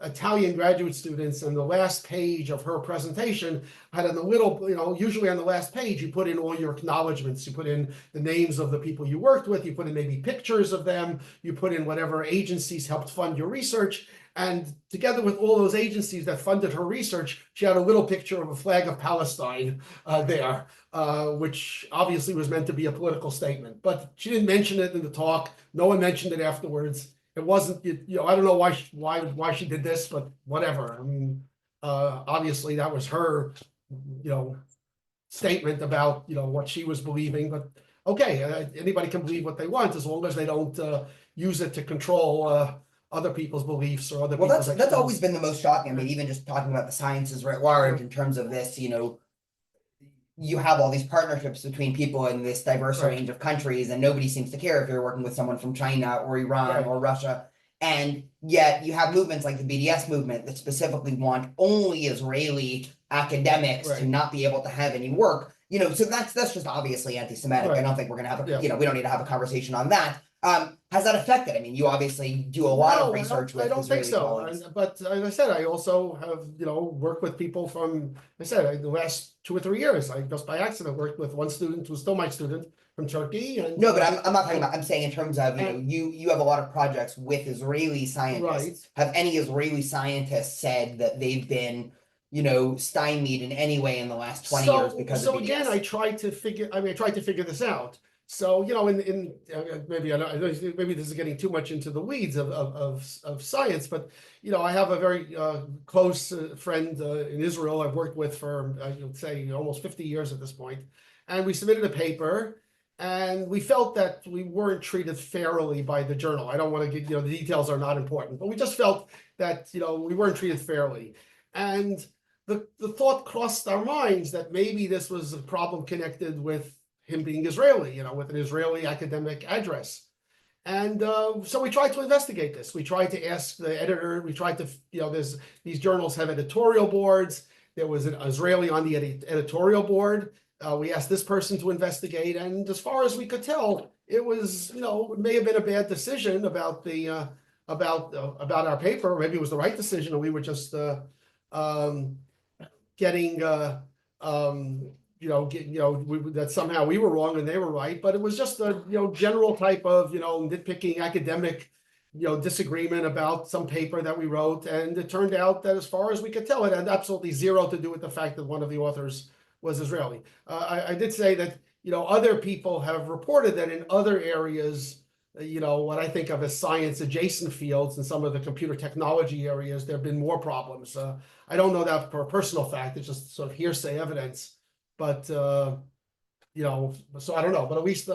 Italian graduate students, on the last page of her presentation, had in the little, usually on the last page, you put in all your acknowledgments. You put in the names of the people you worked with. You put in maybe pictures of them. You put in whatever agencies helped fund your research. And together with all those agencies that funded her research, she had a little picture of a flag of Palestine there, which obviously was meant to be a political statement. But she didn't mention it in the talk. No one mentioned it afterwards. It wasn't, I don't know why she did this, but whatever. I mean, obviously that was her, statement about, what she was believing. But okay, anybody can believe what they want as long as they don't use it to control other people's beliefs or other people's.
Well, that's always been the most shocking. I mean, even just talking about the sciences writ large in terms of this, you have all these partnerships between people in this diverse range of countries, and nobody seems to care if you're working with someone from China or Iran or Russia. And yet you have movements like the BDS movement that specifically want only Israeli academics to not be able to have any work. So that's just obviously anti-Semitic. I
Right.
don't think we're gonna have
Yeah.
we don't need to have a conversation on that. Has that affected? I mean, you obviously do a lot of
No,
research
I
with
don't think
Israeli
so.
colleagues.
But as I said, I also have, worked with people from, I said, the last 2 or 3 years, I just by accident worked with one student who's still my student from Turkey. And
No, but I'm not talking about. I'm saying in terms of
and-
you have a lot of projects with Israeli scientists.
Right.
Have any Israeli scientists said that they've been stymied in any way in the last 20 years because of
So again,
BDS?
I tried to figure this out. So, maybe maybe this is getting too much into the weeds of science, but I have a very close friend in Israel I've worked with for I would say almost 50 years at this point, and we submitted a paper, and we felt that we weren't treated fairly by the journal. I don't want to get the details are not important, but we just felt that we weren't treated fairly, and the thought crossed our minds that maybe this was a problem connected with him being Israeli, with an Israeli academic address. And so we tried to investigate this. We tried to ask the editor. We tried to, these journals have editorial boards. There was an Israeli on the editorial board. We asked this person to investigate, and as far as we could tell, it was, it may have been a bad decision about the about our paper. Maybe it was the right decision, and we were just getting that somehow we were wrong and they were right, but it was just a general type of nitpicking academic disagreement about some paper that we wrote, and it turned out that as far as we could tell, it had absolutely zero to do with the fact that one of the authors was Israeli. I did say that other people have reported that in other areas, what I think of as science adjacent fields and some of the computer technology areas, there have been more problems. I don't know that for a personal fact, it's just sort of hearsay evidence, but so I don't know, but at least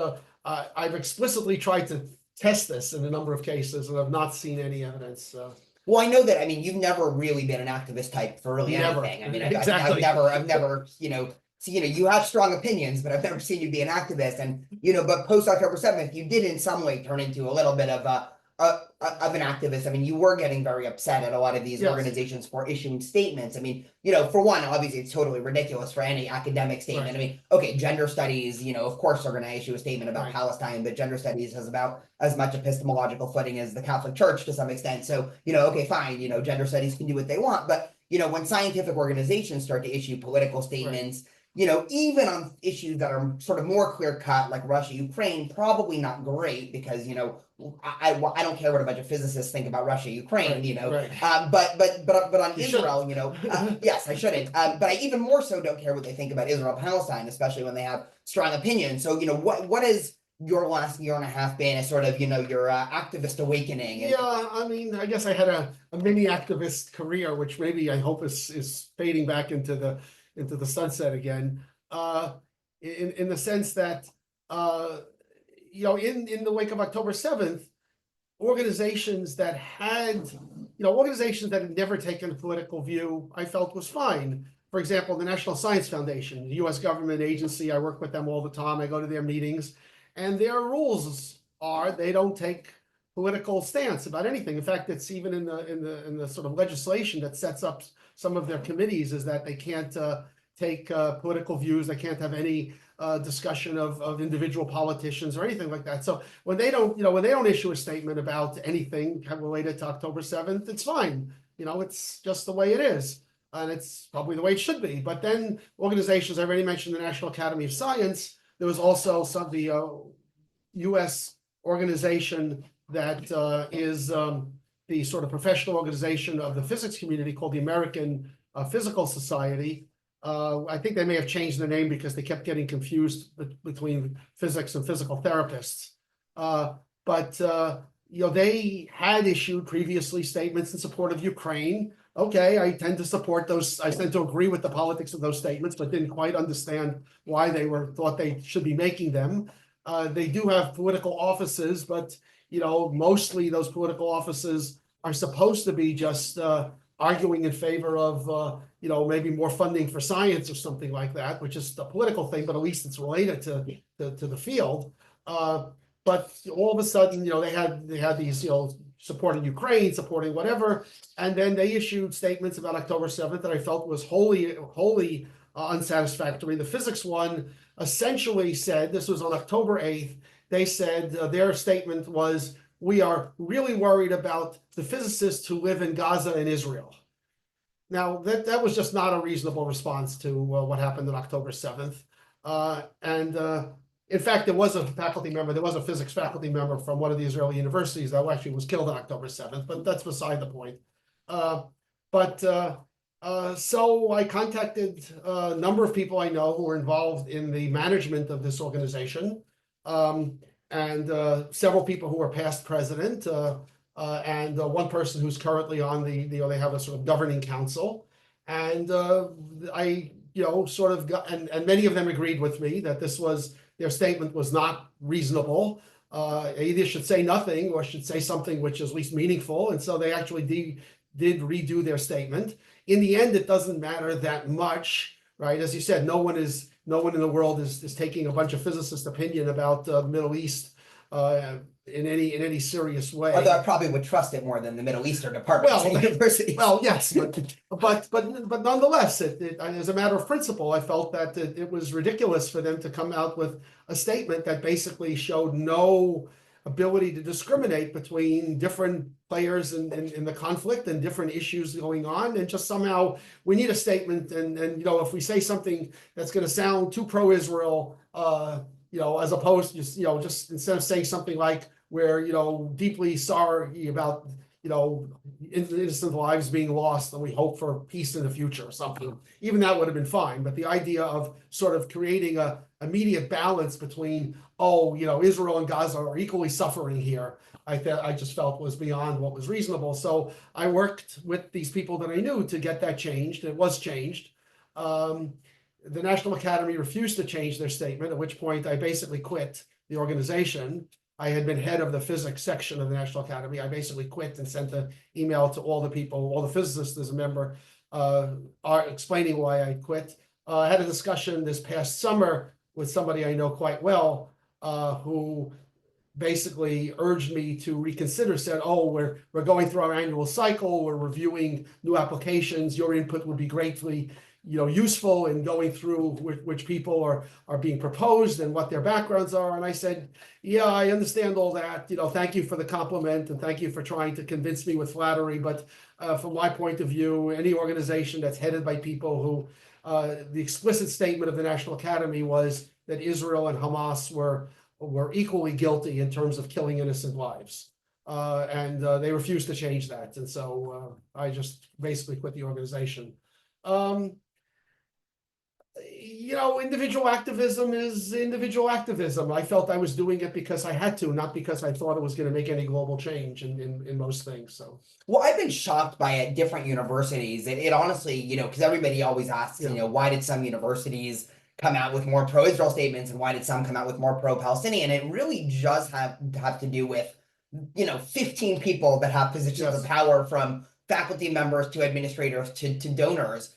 I've explicitly tried to test this in a number of cases, and I've not seen any evidence.
Well, I know that. I mean, you've never really been an activist type for really
Never.
anything. I mean,
Exactly.
I've never, you have strong opinions, but I've never seen you be an activist. And but post October 7th, you did in some way turn into a little bit of an activist. I mean, you were getting very upset at a lot of these
Yes.
organizations for issuing statements. I mean, for one, obviously it's totally ridiculous for any academic statement.
Right.
I mean, okay, gender studies, of course they're going to issue a statement about
Right.
Palestine, but gender studies has about as much epistemological footing as the Catholic Church to some extent. So, okay, fine, gender studies can do what they want. But, when scientific organizations start to issue political statements, even on issues that are sort of more clear cut, like Russia, Ukraine, probably not great because, I don't care what a bunch of physicists think about Russia, Ukraine,
Right.
but on
You
Israel, yes, I shouldn't. But I even more so don't care what they think about Israel, Palestine, especially when they have strong opinions. So, what is your last year and a half been as sort of, your activist awakening?
Yeah, I mean, I guess I had a mini activist career, which maybe I hope is fading back into the sunset again. In the sense that in the wake of October 7th, organizations that had never taken a political view, I felt was fine. For example, the National Science Foundation, the U.S. government agency, I work with them all the time. I go to their meetings, and their rules are they don't take political stance about anything. In fact, it's even in the sort of legislation that sets up some of their committees is that they can't take political views. They can't have any discussion of individual politicians or anything like that. So when they don't issue a statement about anything related to October 7th, it's fine. It's just the way it is. And it's probably the way it should be. But then organizations, I already mentioned the National Academy of Science. There was also the U.S. organization that is the sort of professional organization of the physics community called the American Physical Society. I think they may have changed the name because they kept getting confused between physics and physical therapists. But they had issued previously statements in support of Ukraine. Okay, I tend to support those. I tend to agree with the politics of those statements, but didn't quite understand why they thought they should be making them. They do have political offices, but mostly those political offices are supposed to be just arguing in favor of maybe more funding for science or something like that, which is a political thing, but at least it's related to the field. But all of a sudden, they had these supporting Ukraine, supporting whatever, and then they issued statements about October 7th that I felt was wholly unsatisfactory. The physics one essentially said, this was on October 8th, they said their statement was, we are really worried about the physicists who live in Gaza and Israel. Now, that was just not a reasonable response to what happened on October 7th. In fact, there was a faculty member, there was a physics faculty member from one of the Israeli universities that actually was killed on October 7th, but that's beside the point. So I contacted a number of people I know who were involved in the management of this organization, and several people who were past president, and one person who's currently on they have a sort of governing council. And I, sort of got, and many of them agreed with me that their statement was not reasonable. Either should say nothing or should say something which is at least meaningful. And so they actually did redo their statement. In the end, it doesn't matter that much, right? As you said, no one in the world is taking a bunch of physicists' opinion about the Middle East in any serious way.
Although I probably would trust it more than the Middle Eastern departments at universities.
Well, yes, but nonetheless, as a matter of principle, I felt that it was ridiculous for them to come out with a statement that basically showed no ability to discriminate between different players in the conflict and different issues going on, and just somehow we need a statement, and if we say something that's going to sound too pro-Israel, as opposed to just instead of saying something like we're deeply sorry about innocent lives being lost and we hope for peace in the future or something, even that would have been fine. But the idea of sort of creating a immediate balance between Israel and Gaza are equally suffering here, I just felt was beyond what was reasonable. So I worked with these people that I knew to get that changed. It was changed. The National Academy refused to change their statement, at which point I basically quit the organization. I had been head of the physics section of the National Academy. I basically quit and sent an email to all the people, all the physicists as a member, explaining why I quit. I had a discussion this past summer with somebody I know quite well, who basically urged me to reconsider, said, oh, we're going through our annual cycle, we're reviewing new applications, your input would be greatly useful in going through which people are being proposed and what their backgrounds are. And I said, yeah, I understand all that. Thank you for the compliment and thank you for trying to convince me with flattery. But from my point of view, any organization that's headed by people who, the explicit statement of the National Academy was that Israel and Hamas were equally guilty in terms of killing innocent lives. And they refused to change that. And so I just basically quit the organization. Individual activism is individual activism. I felt I was doing it because I had to, not because I thought it was going to make any global change in most things. So,
well, I've been shocked by at different universities. It honestly, because everybody always asks, why did some universities come out with more pro-Israel statements and why did some come out with more pro-Palestinian? It really does have to do with, 15 people that have positions of power, from faculty members to administrators to donors.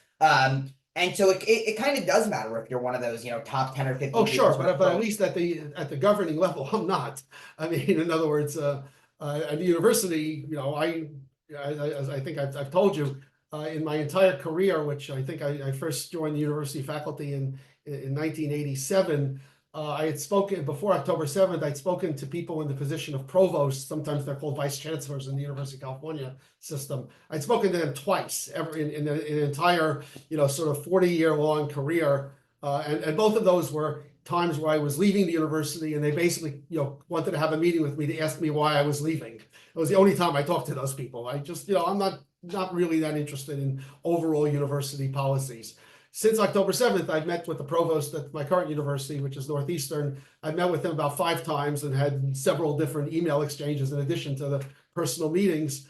And so it kind of does matter if you're one of those, top 10 or 15.
Oh, sure, but at least at the governing level, I'm not. I mean, in other words, at the university, as I think I've told you, in my entire career, which I think I first joined the university faculty in 1987. I had spoken before October 7th. I'd spoken to people in the position of provost. Sometimes they're called vice chancellors in the University of California system. I'd spoken to them twice in an entire, sort of 40-year-long career. And both of those were times where I was leaving the university, and they basically, wanted to have a meeting with me to ask me why I was leaving. It was the only time I talked to those people. I just, I'm not really that interested in overall university policies. Since October 7th, I've met with the provost at my current university, which is Northeastern. I've met with him about 5 times and had several different email exchanges in addition to the personal meetings,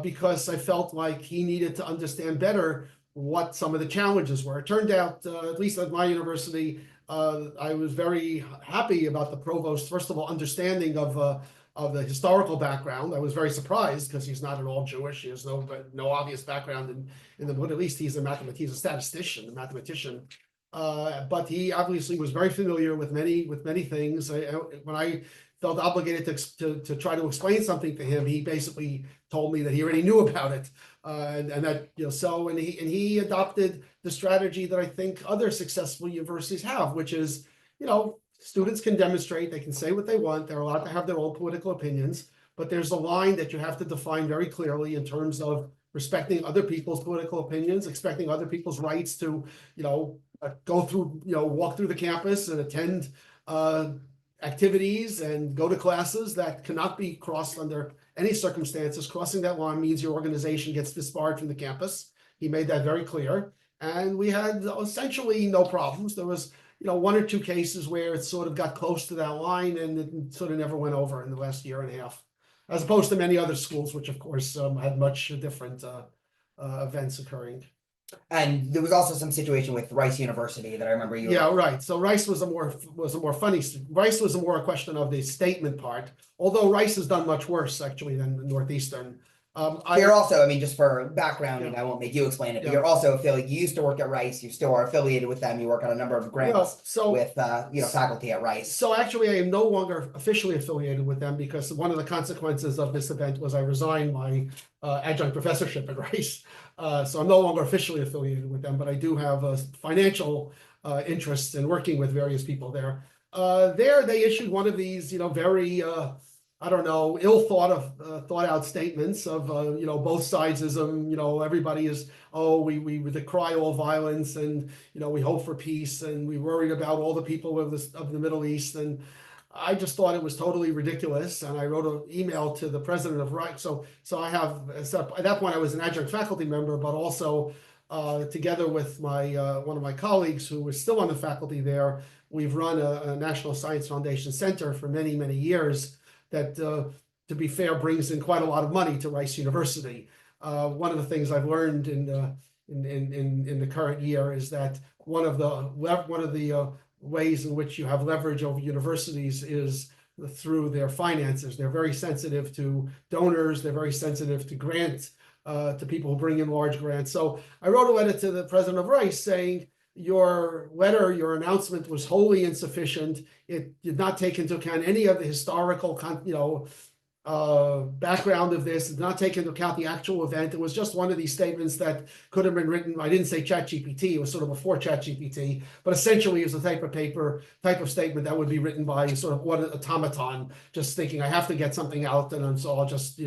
because I felt like he needed to understand better what some of the challenges were. It turned out, at least at my university, I was very happy about the provost, first of all, understanding of the historical background. I was very surprised because he's not at all Jewish. He has no obvious background in the Middle East. He's a statistician, a mathematician. But he obviously was very familiar with many things. When I felt obligated to try to explain something to him, he basically told me that he already knew about it. And that, so, and he adopted the strategy that I think other successful universities have, which is, students can demonstrate, they can say what they want, they're allowed to have their own political opinions, but there's a line that you have to define very clearly in terms of respecting other people's political opinions, expecting other people's rights to, go through, walk through the campus and attend activities and go to classes that cannot be crossed under any circumstances. Crossing that line means your organization gets disbarred from the campus. He made that very clear. And we had essentially no problems. There was, one or two cases where it sort of got close to that line and it sort of never went over in the last year and a half, as opposed to many other schools, which of course had much different events occurring.
And there was also some situation with Rice University that I remember you.
Yeah, right. So Rice was a more funny. Rice was more a question of the statement part. Although Rice has done much worse actually than Northeastern.
You're also, just for background, and I won't make you explain it, but you're also affiliated. You used to work at Rice. You still are affiliated with them. You work on a number of grants with faculty at Rice.
So actually, I am no longer officially affiliated with them because one of the consequences of this event was I resigned my adjunct professorship at Rice. So I'm no longer officially affiliated with them, but I do have a financial interest in working with various people there. There, they issued one of these, very ill thought out statements of, both sidesism, everybody is, we decry all violence and, we hope for peace and we worried about all the people of the Middle East. And I just thought it was totally ridiculous. And I wrote an email to the president of Rice. So I have, at that point I was an adjunct faculty member, but also together with my one of my colleagues who was still on the faculty there, we've run a National Science Foundation Center for many, many years that, to be fair, brings in quite a lot of money to Rice University. One of the things I've learned in the current year is that one of the ways in which you have leverage over universities is through their finances. They're very sensitive to donors. They're very sensitive to grants, to people who bring in large grants. So I wrote a letter to the president of Rice saying, your announcement was wholly insufficient. It did not take into account any of the historical, background of this. It did not take into account the actual event. It was just one of these statements that could have been written. I didn't say ChatGPT. It was sort of before ChatGPT, but essentially it was a type of statement that would be written by sort of what an automaton, just thinking I have to get something out, and so I'll just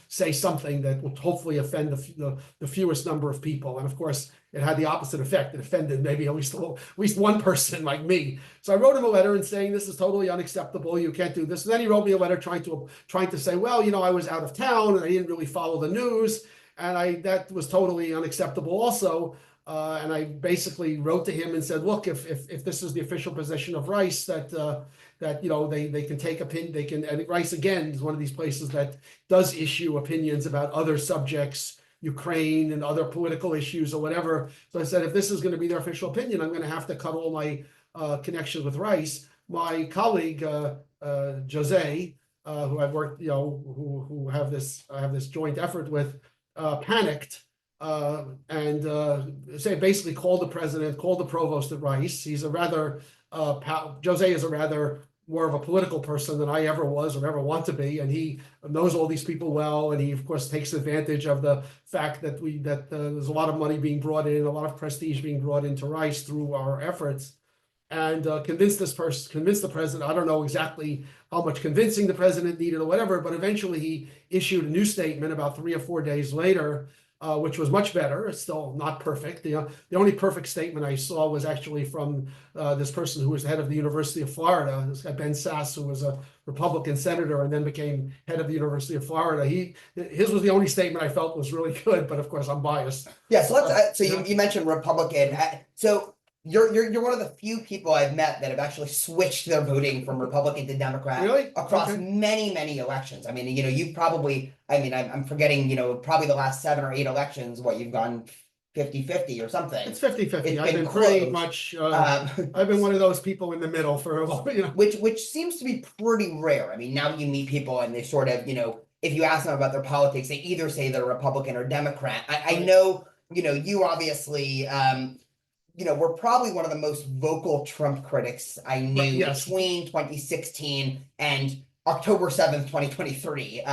say something that will hopefully offend the fewest number of people. And of course, it had the opposite effect. It offended maybe at least one person like me. So I wrote him a letter and saying, this is totally unacceptable. You can't do this. And then he wrote me a letter trying to say, well, I was out of town and I didn't really follow the news. And that was totally unacceptable also. And I basically wrote to him and said, look, if this is the official position of Rice, that they can take opinion, and Rice again is one of these places that does issue opinions about other subjects, Ukraine and other political issues or whatever. So I said, if this is going to be their official opinion, I'm going to have to cut all my connections with Rice. My colleague Jose, who I've worked, who I have this joint effort with, panicked and basically called the president, called the provost at Rice. He's Jose is a rather more of a political person than I ever was or ever want to be, and he knows all these people well, and he of course takes advantage of the fact that there's a lot of money being brought in, a lot of prestige being brought into Rice through our efforts, and convince the president. I don't know exactly how much convincing the president needed or whatever, but eventually he issued a new statement about 3 or 4 days later, which was much better. It's still not perfect. The only perfect statement I saw was actually from this person who was the head of the University of Florida, this guy Ben Sass, who was a Republican senator and then became head of the University of Florida. His was the only statement I felt was really good, but of course I'm biased.
Yeah, so let's. You mentioned Republican. So you're one of the few people I've met that have actually switched their voting from Republican to Democrat across many elections. You've probably, I'm forgetting, probably the last 7 or 8 elections, you've gone 50-50 or something.
It's 50-50. I've been pretty much, I've been one of those people in the middle for a while,
Which seems to be pretty rare. Now you meet people and they sort of, if you ask them about their politics, they either say they're Republican or Democrat. I know, you obviously, we're probably one of the most vocal Trump critics I knew between 2016 and October 7th, 2023.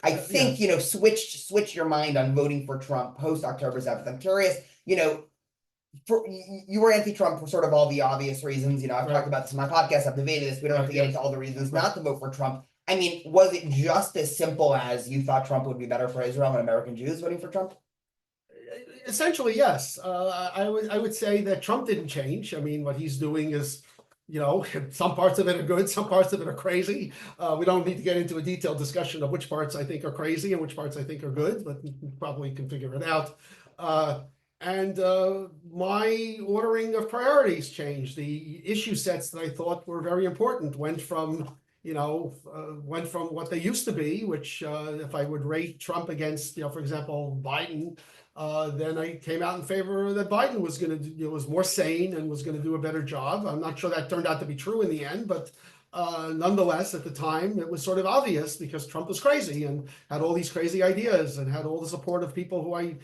I think, switch your mind on voting for Trump post October 7th. I'm curious, you were anti-Trump for sort of all the obvious reasons. I've talked about this in my podcast. I've debated this. We don't have to get into all the reasons not to vote for Trump. I mean, was it just as simple as you thought Trump would be better for Israel and American Jews voting for Trump?
Essentially, yes. I would say that Trump didn't change. I mean, what he's doing is, some parts of it are good, some parts of it are crazy. We don't need to get into a detailed discussion of which parts I think are crazy and which parts I think are good, but we probably can figure it out. And my ordering of priorities changed. The issue sets that I thought were very important went from what they used to be, which if I would rate Trump against, for example, Biden, then I came out in favor that Biden was going to was more sane and was going to do a better job. I'm not sure that turned out to be true in the end, but nonetheless, at the time, it was sort of obvious because Trump was crazy and had all these crazy ideas and had all the support of people who I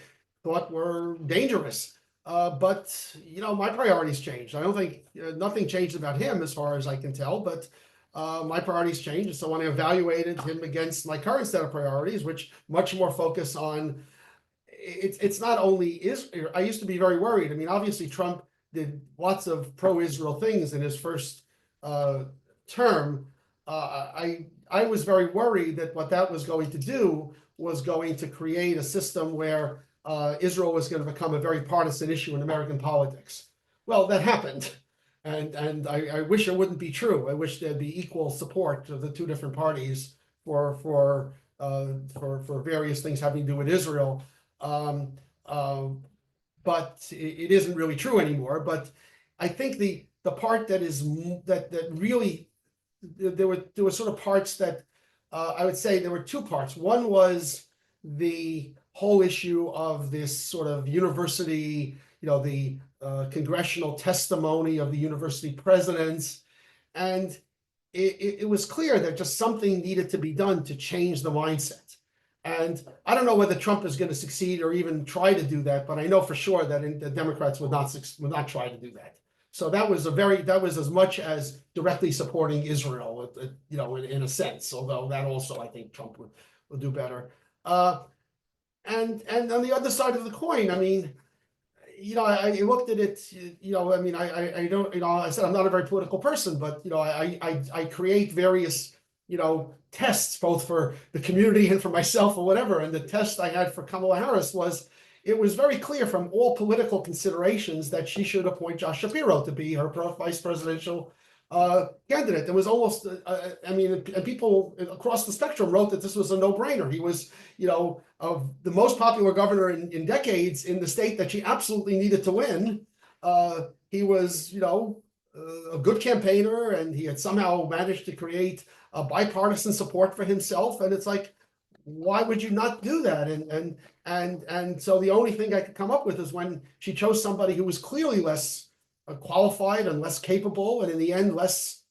thought were dangerous. But my priorities changed. I don't think nothing changed about him as far as I can tell, but my priorities changed. So when I evaluated him against my current set of priorities, which much more focus on, it's not only Israel. I used to be very worried. I mean, obviously Trump did lots of pro-Israel things in his first term. I was very worried that what that was going to do was going to create a system where Israel was going to become a very partisan issue in American politics. Well, that happened. And I wish it wouldn't be true. I wish there'd be equal support of the two different parties for various things having to do with Israel. But it isn't really true anymore. But I think the part that is that really there were sort of parts that I would say there were two parts. One was the whole issue of this sort of university, the congressional testimony of the university presidents. And it was clear that just something needed to be done to change the mindset. And I don't know whether Trump is going to succeed or even try to do that, but I know for sure that the Democrats would not try to do that. So that was as much as directly supporting Israel, in a sense, although that also I think Trump will do better. And on the other side of the coin, I mean, I looked at it, I mean, I don't, I said I'm not a very political person, but, I create various, tests both for the community and for myself or whatever. And the test I had for Kamala Harris was, it was very clear from all political considerations that she should appoint Josh Shapiro to be her vice presidential candidate. There was almost, I mean, and people across the spectrum wrote that this was a no-brainer. He was, of the most popular governor in decades in the state that she absolutely needed to win. He was, a good campaigner, and he had somehow managed to create a bipartisan support for himself. And it's like, why would you not do that? And so the only thing I could come up with is when she chose somebody who was clearly less qualified and less capable, and in the end less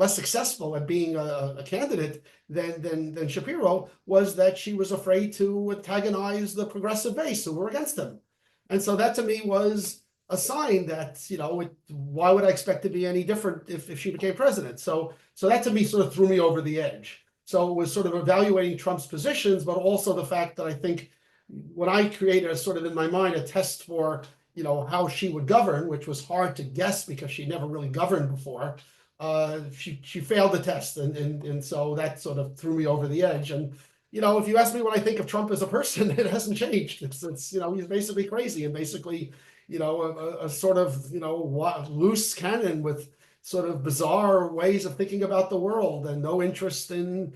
successful at being a candidate than Shapiro, was that she was afraid to antagonize the progressive base who were against him. And so that to me was a sign that, why would I expect to be any different if she became president? So that to me sort of threw me over the edge. So it was sort of evaluating Trump's positions, but also the fact that I think when I created a sort of in my mind a test for how she would govern, which was hard to guess because she never really governed before, she failed the test, and so that sort of threw me over the edge. And if you ask me what I think of Trump as a person, it hasn't changed. It's he's basically crazy and basically a sort of loose cannon with sort of bizarre ways of thinking about the world and no interest in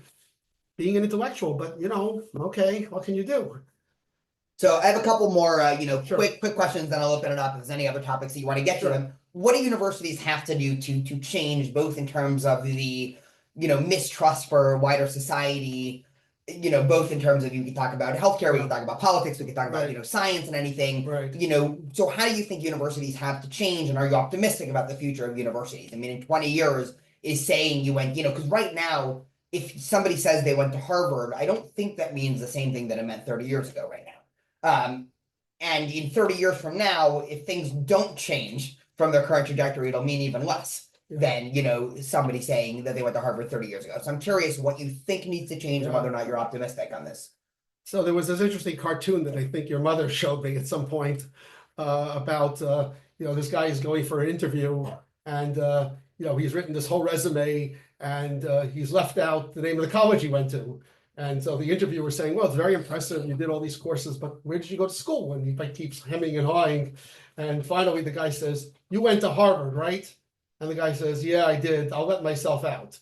being an intellectual. But okay, what can you do?
So I have a couple more,
Sure.
quick questions, then I'll open it up if there's any other topics that you want to get to them. What do universities have to do to change, both in terms of the, mistrust for wider society, both in terms of, you can talk about healthcare, we can talk about politics, we can talk about,
Right.
science and anything,
Right.
So how do you think universities have to change, and are you optimistic about the future of universities? I mean, in 20 years is saying you went, because right now, if somebody says they went to Harvard, I don't think that means the same thing that it meant 30 years ago right now. And in 30 years from now, if things don't change from their current trajectory, it'll mean even less. than, somebody saying that they went to Harvard 30 years ago. So I'm curious what you think needs to change and whether or not you're optimistic on this.
So there was this interesting cartoon that I think your mother showed me at some point about this guy is going for an interview, and he's written this whole resume, and he's left out the name of the college he went to. And so the interviewer saying, well, it's very impressive, you did all these courses, but where did you go to school? And he like keeps hemming and hawing. And finally the guy says, you went to Harvard, right? And the guy says, yeah, I did. I'll let myself out.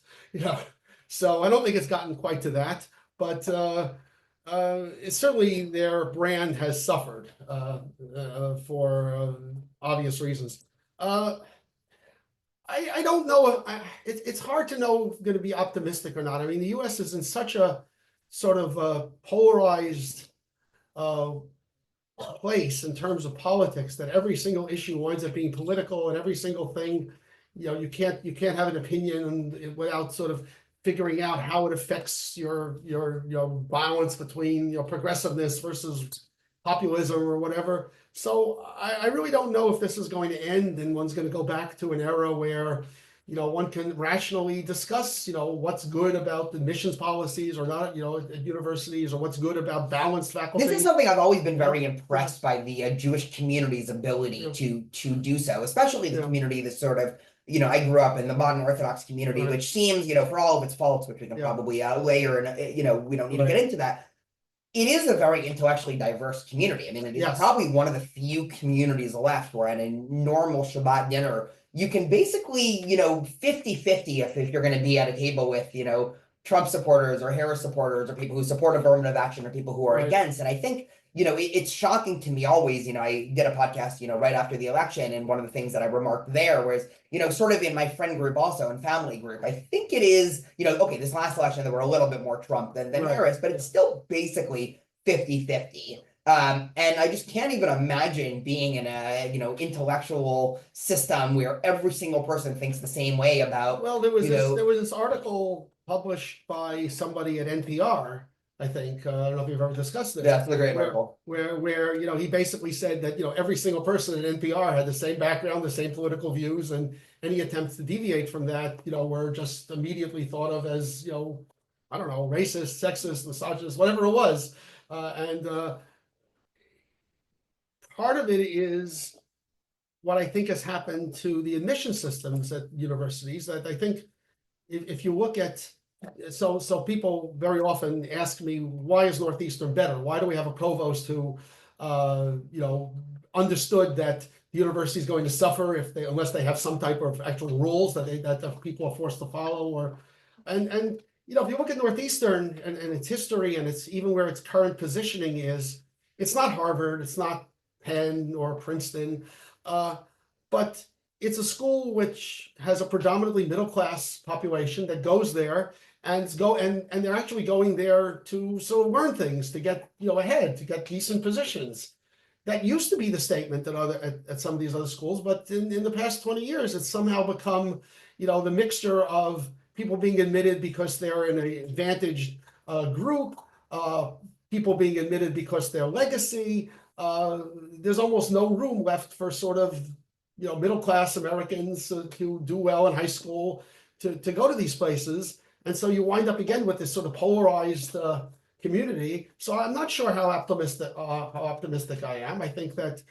So I don't think it's gotten quite to that, but it's certainly their brand has suffered for obvious reasons. I don't know. It's hard to know if going to be optimistic or not. I mean, the U.S. is in such a sort of polarized place in terms of politics that every single issue winds up being political, and every single thing, you can't have an opinion without sort of figuring out how it affects your balance between progressiveness versus populism or whatever. So I really don't know if this is going to end and one's going to go back to an era where one can rationally discuss what's good about admissions policies or not at universities, or what's good about balanced faculty.
This is something I've always been very impressed by the Jewish community's ability to do so, especially the community that's sort of I grew up in the modern Orthodox community, which seems, for all of its faults, which we can probably layer, and we don't need to get into that. It is a very intellectually diverse community. I mean, it is probably one of the few communities left where at a normal Shabbat dinner, you can basically, 50-50 if you're going to be at a table with, Trump supporters or Harris supporters or people who support affirmative action or people who are against. And I think, it's shocking to me always, I did a podcast, right after the election. And one of the things that I remarked there was, sort of in my friend group also and family group, I think it is, okay, this last election, there were a little bit more Trump than Harris, but it's still basically 50-50. And I just can't even imagine being in a, intellectual system where every single person thinks the same way about.
Well, there was this article published by somebody at NPR, I think. I don't know if you've ever discussed this.
Yeah, that's a great article.
Where he basically said that every single person at NPR had the same background, the same political views, and any attempts to deviate from that, were just immediately thought of as I don't know, racist, sexist, misogynist, whatever it was. And part of it is what I think has happened to the admission systems at universities. That I think if you look at so people very often ask me, why is Northeastern better? Why do we have a provost who, understood that the university is going to suffer unless they have some type of actual rules that the people are forced to follow, and if you look at Northeastern and its history and it's even where its current positioning is, it's not Harvard, it's not Penn or Princeton, but it's a school which has a predominantly middle-class population that goes there and they're actually going there to sort of learn things, to get ahead, to get decent positions. That used to be the statement at some of these other schools, but in the past 20 years, it's somehow become the mixture of people being admitted because they're in an advantaged group, people being admitted because their legacy. There's almost no room left for sort of middle-class Americans to do well in high school to go to these places. And so you wind up again with this sort of polarized community. So I'm not sure how optimistic I am. I think that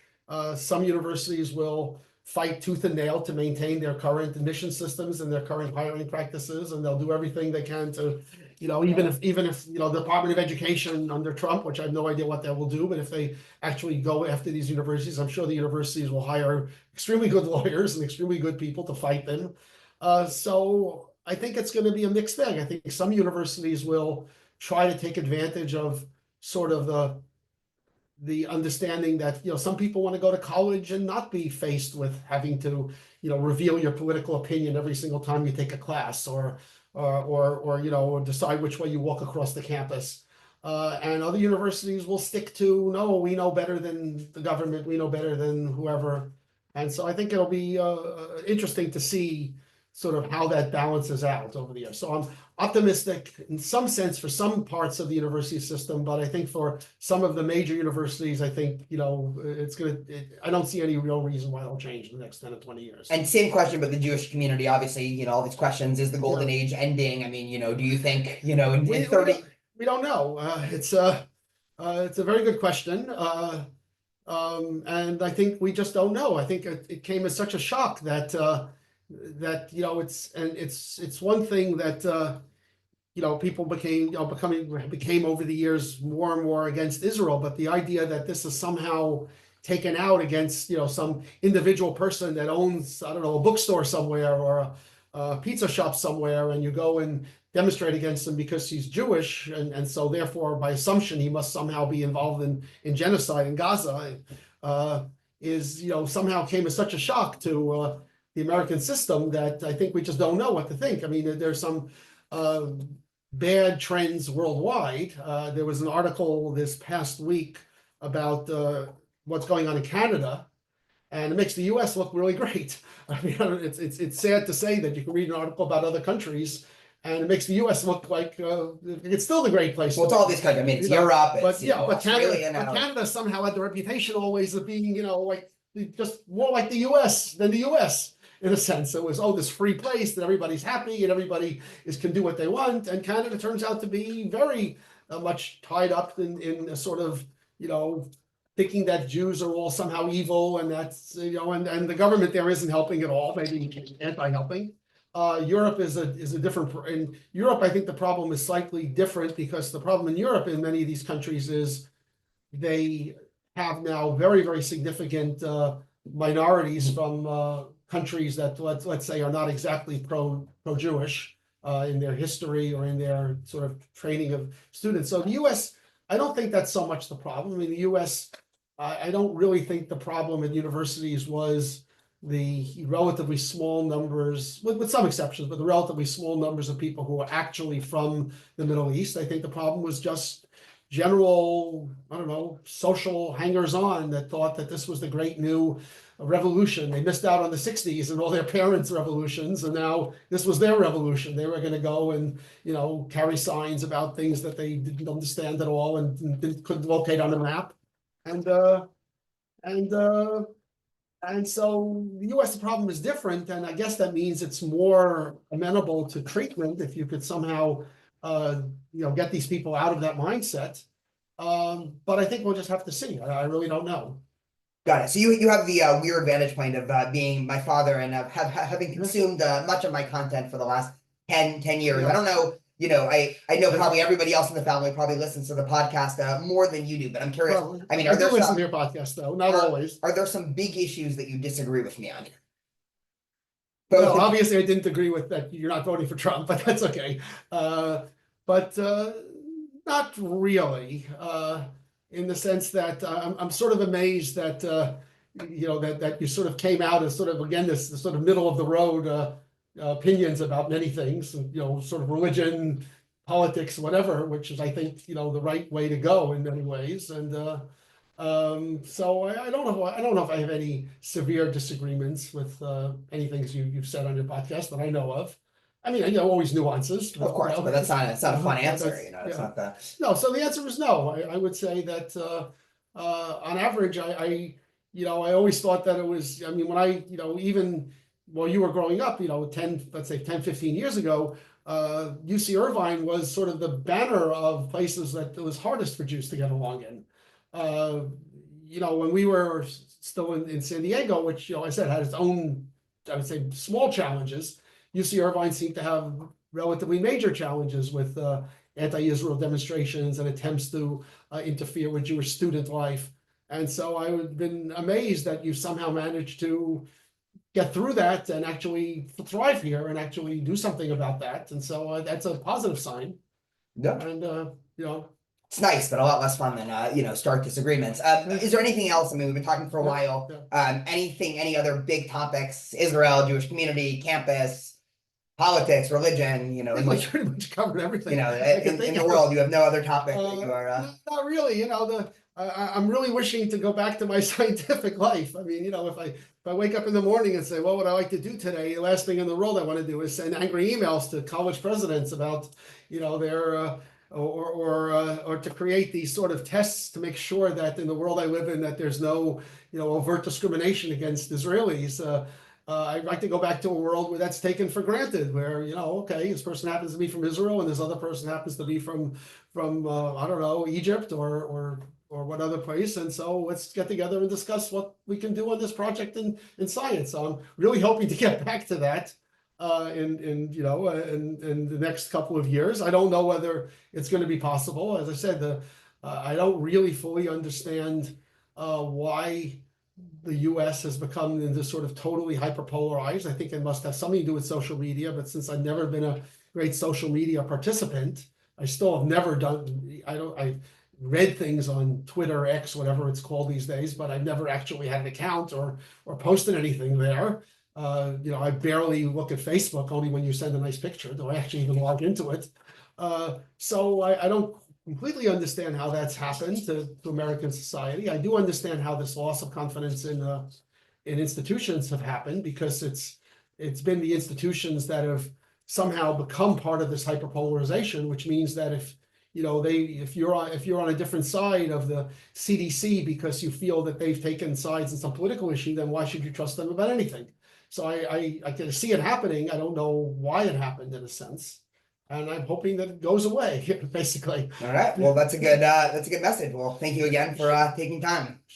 some universities will fight tooth and nail to maintain their current admission systems and their current hiring practices, and they'll do everything they can to, even if the Department of Education under Trump, which I have no idea what that will do, but if they actually go after these universities, I'm sure the universities will hire extremely good lawyers and extremely good people to fight them. So I think it's going to be a mixed bag. I think some universities will try to take advantage of sort of the understanding that some people want to go to college and not be faced with having to reveal your political opinion every single time you take a class, or decide which way you walk across the campus. And other universities will stick to, no, we know better than the government, we know better than whoever. And so I think it'll be interesting to see sort of how that balances out over the years. So optimistic in some sense for some parts of the university system, but I think for some of the major universities, I think, I don't see any real reason why it'll change in the next 10 to 20 years.
And same question, but the Jewish community, obviously, all these questions, is the golden age ending? I mean, do you think, in 30?
We don't know. It's a very good question. And I think we just don't know. I think it came as such a shock that it's one thing that people became over the years more and more against Israel, but the idea that this is somehow taken out against some individual person that owns, I don't know, a bookstore somewhere or a pizza shop somewhere, and you go and demonstrate against him because he's Jewish, and so therefore by assumption he must somehow be involved in genocide in Gaza, is somehow came as such a shock to the American system that I think we just don't know what to think. I mean, there's some bad trends worldwide. There was an article this past week about what's going on in Canada, and it makes the US look really great. I mean, it's sad to say that you can read an article about other countries, and it makes the US look like it's still the great place.
Well, it's all these countries. I mean, it's Europe, it's
Canada somehow had the reputation always of being, like just more like the US than the US. In a sense, it was, this free place that everybody's happy and everybody can do what they want. And Canada turns out to be very much tied up in a sort of, thinking that Jews are all somehow evil, and that's, and the government there isn't helping at all, maybe anti-helping. Europe is a different, in Europe, I think the problem is slightly different, because the problem in Europe in many of these countries is they have now very, very significant minorities from countries that let's say are not exactly pro-Jewish in their history or in their sort of training of students. So the US, I don't think that's so much the problem. I mean, the US, I don't really think the problem at universities was the relatively small numbers, with some exceptions, but the relatively small numbers of people who are actually from the Middle East. I think the problem was just general, I don't know, social hangers-on that thought that this was the great new revolution. They missed out on the 60s and all their parents' revolutions, and now this was their revolution. They were going to go and carry signs about things that they didn't understand at all and couldn't locate on the map. And so the US, the problem is different, and I guess that means it's more amenable to treatment if you could somehow get these people out of that mindset. But I think we'll just have to see. I really don't know.
Got it. So you have the weird vantage point of being my father and having consumed much of my content for the last 10 years.
Yeah.
I don't know, I know probably everybody else in the family probably listens to the podcast more than you do, but I'm curious.
Well,
I mean,
I do listen to your podcast, though, not always.
Are there some big issues that you disagree with me on?
No, obviously I didn't agree with that. You're not voting for Trump, but that's okay. But not really, in the sense that I'm sort of amazed that that you sort of came out as sort of, again, this sort of middle of the road opinions about many things, sort of religion, politics, whatever, which is, I think, the right way to go in many ways. And so I don't know if I have any severe disagreements with any things you've said on your podcast that I know of. I mean, always nuances.
Of course, but that's not a fun answer. It's not that.
No, so the answer is no. I would say that on average, I always thought that it was, I mean, when I, even while you were growing up, 10, 15 years ago, UC Irvine was sort of the banner of places that it was hardest for Jews to get along in. When we were still in San Diego, which, I said had its own, I would say, small challenges, UC Irvine seemed to have relatively major challenges with anti-Israel demonstrations and attempts to interfere with Jewish student life. And so I would have been amazed that you somehow managed to get through that and actually thrive here and actually do something about that. And so that's a positive sign.
Yeah.
And,
it's nice, but a lot less fun than stark disagreements. Is there anything else? I mean, we've been talking for a while. Any other big topics? Israel, Jewish community, campus? politics, religion,
Pretty much covered everything.
in the world, you have no other topic that you are.
Not really, I'm really wishing to go back to my scientific life. I mean, if I wake up in the morning and say, what would I like to do today? The last thing in the world I want to do is send angry emails to college presidents about, their or to create these sort of tests to make sure that in the world I live in that there's no, overt discrimination against Israelis. I'd like to go back to a world where that's taken for granted, where, okay, this person happens to be from Israel and this other person happens to be from I don't know, Egypt or what other place. And so let's get together and discuss what we can do on this project in science. So I'm really hoping to get back to that in the next couple of years. I don't know whether it's going to be possible. As I said, I don't really fully understand why the US has become into sort of totally hyperpolarized. I think it must have something to do with social media, but since I've never been a great social media participant, I still have never done, I read things on Twitter, X, whatever it's called these days, but I've never actually had an account or posted anything there. I barely look at Facebook, only when you send a nice picture do I actually even log into it. So I don't completely understand how that's happened to American society. I do understand how this loss of confidence in institutions have happened, because it's been the institutions that have somehow become part of this hyperpolarization, which means that if you're on a different side of the CDC because you feel that they've taken sides in some political issue, then why should you trust them about anything? So I can see it happening. I don't know why it happened in a sense. And I'm hoping that it goes away, basically.
All right. Well, that's a good message. Well, thank you again for taking time.
Sure.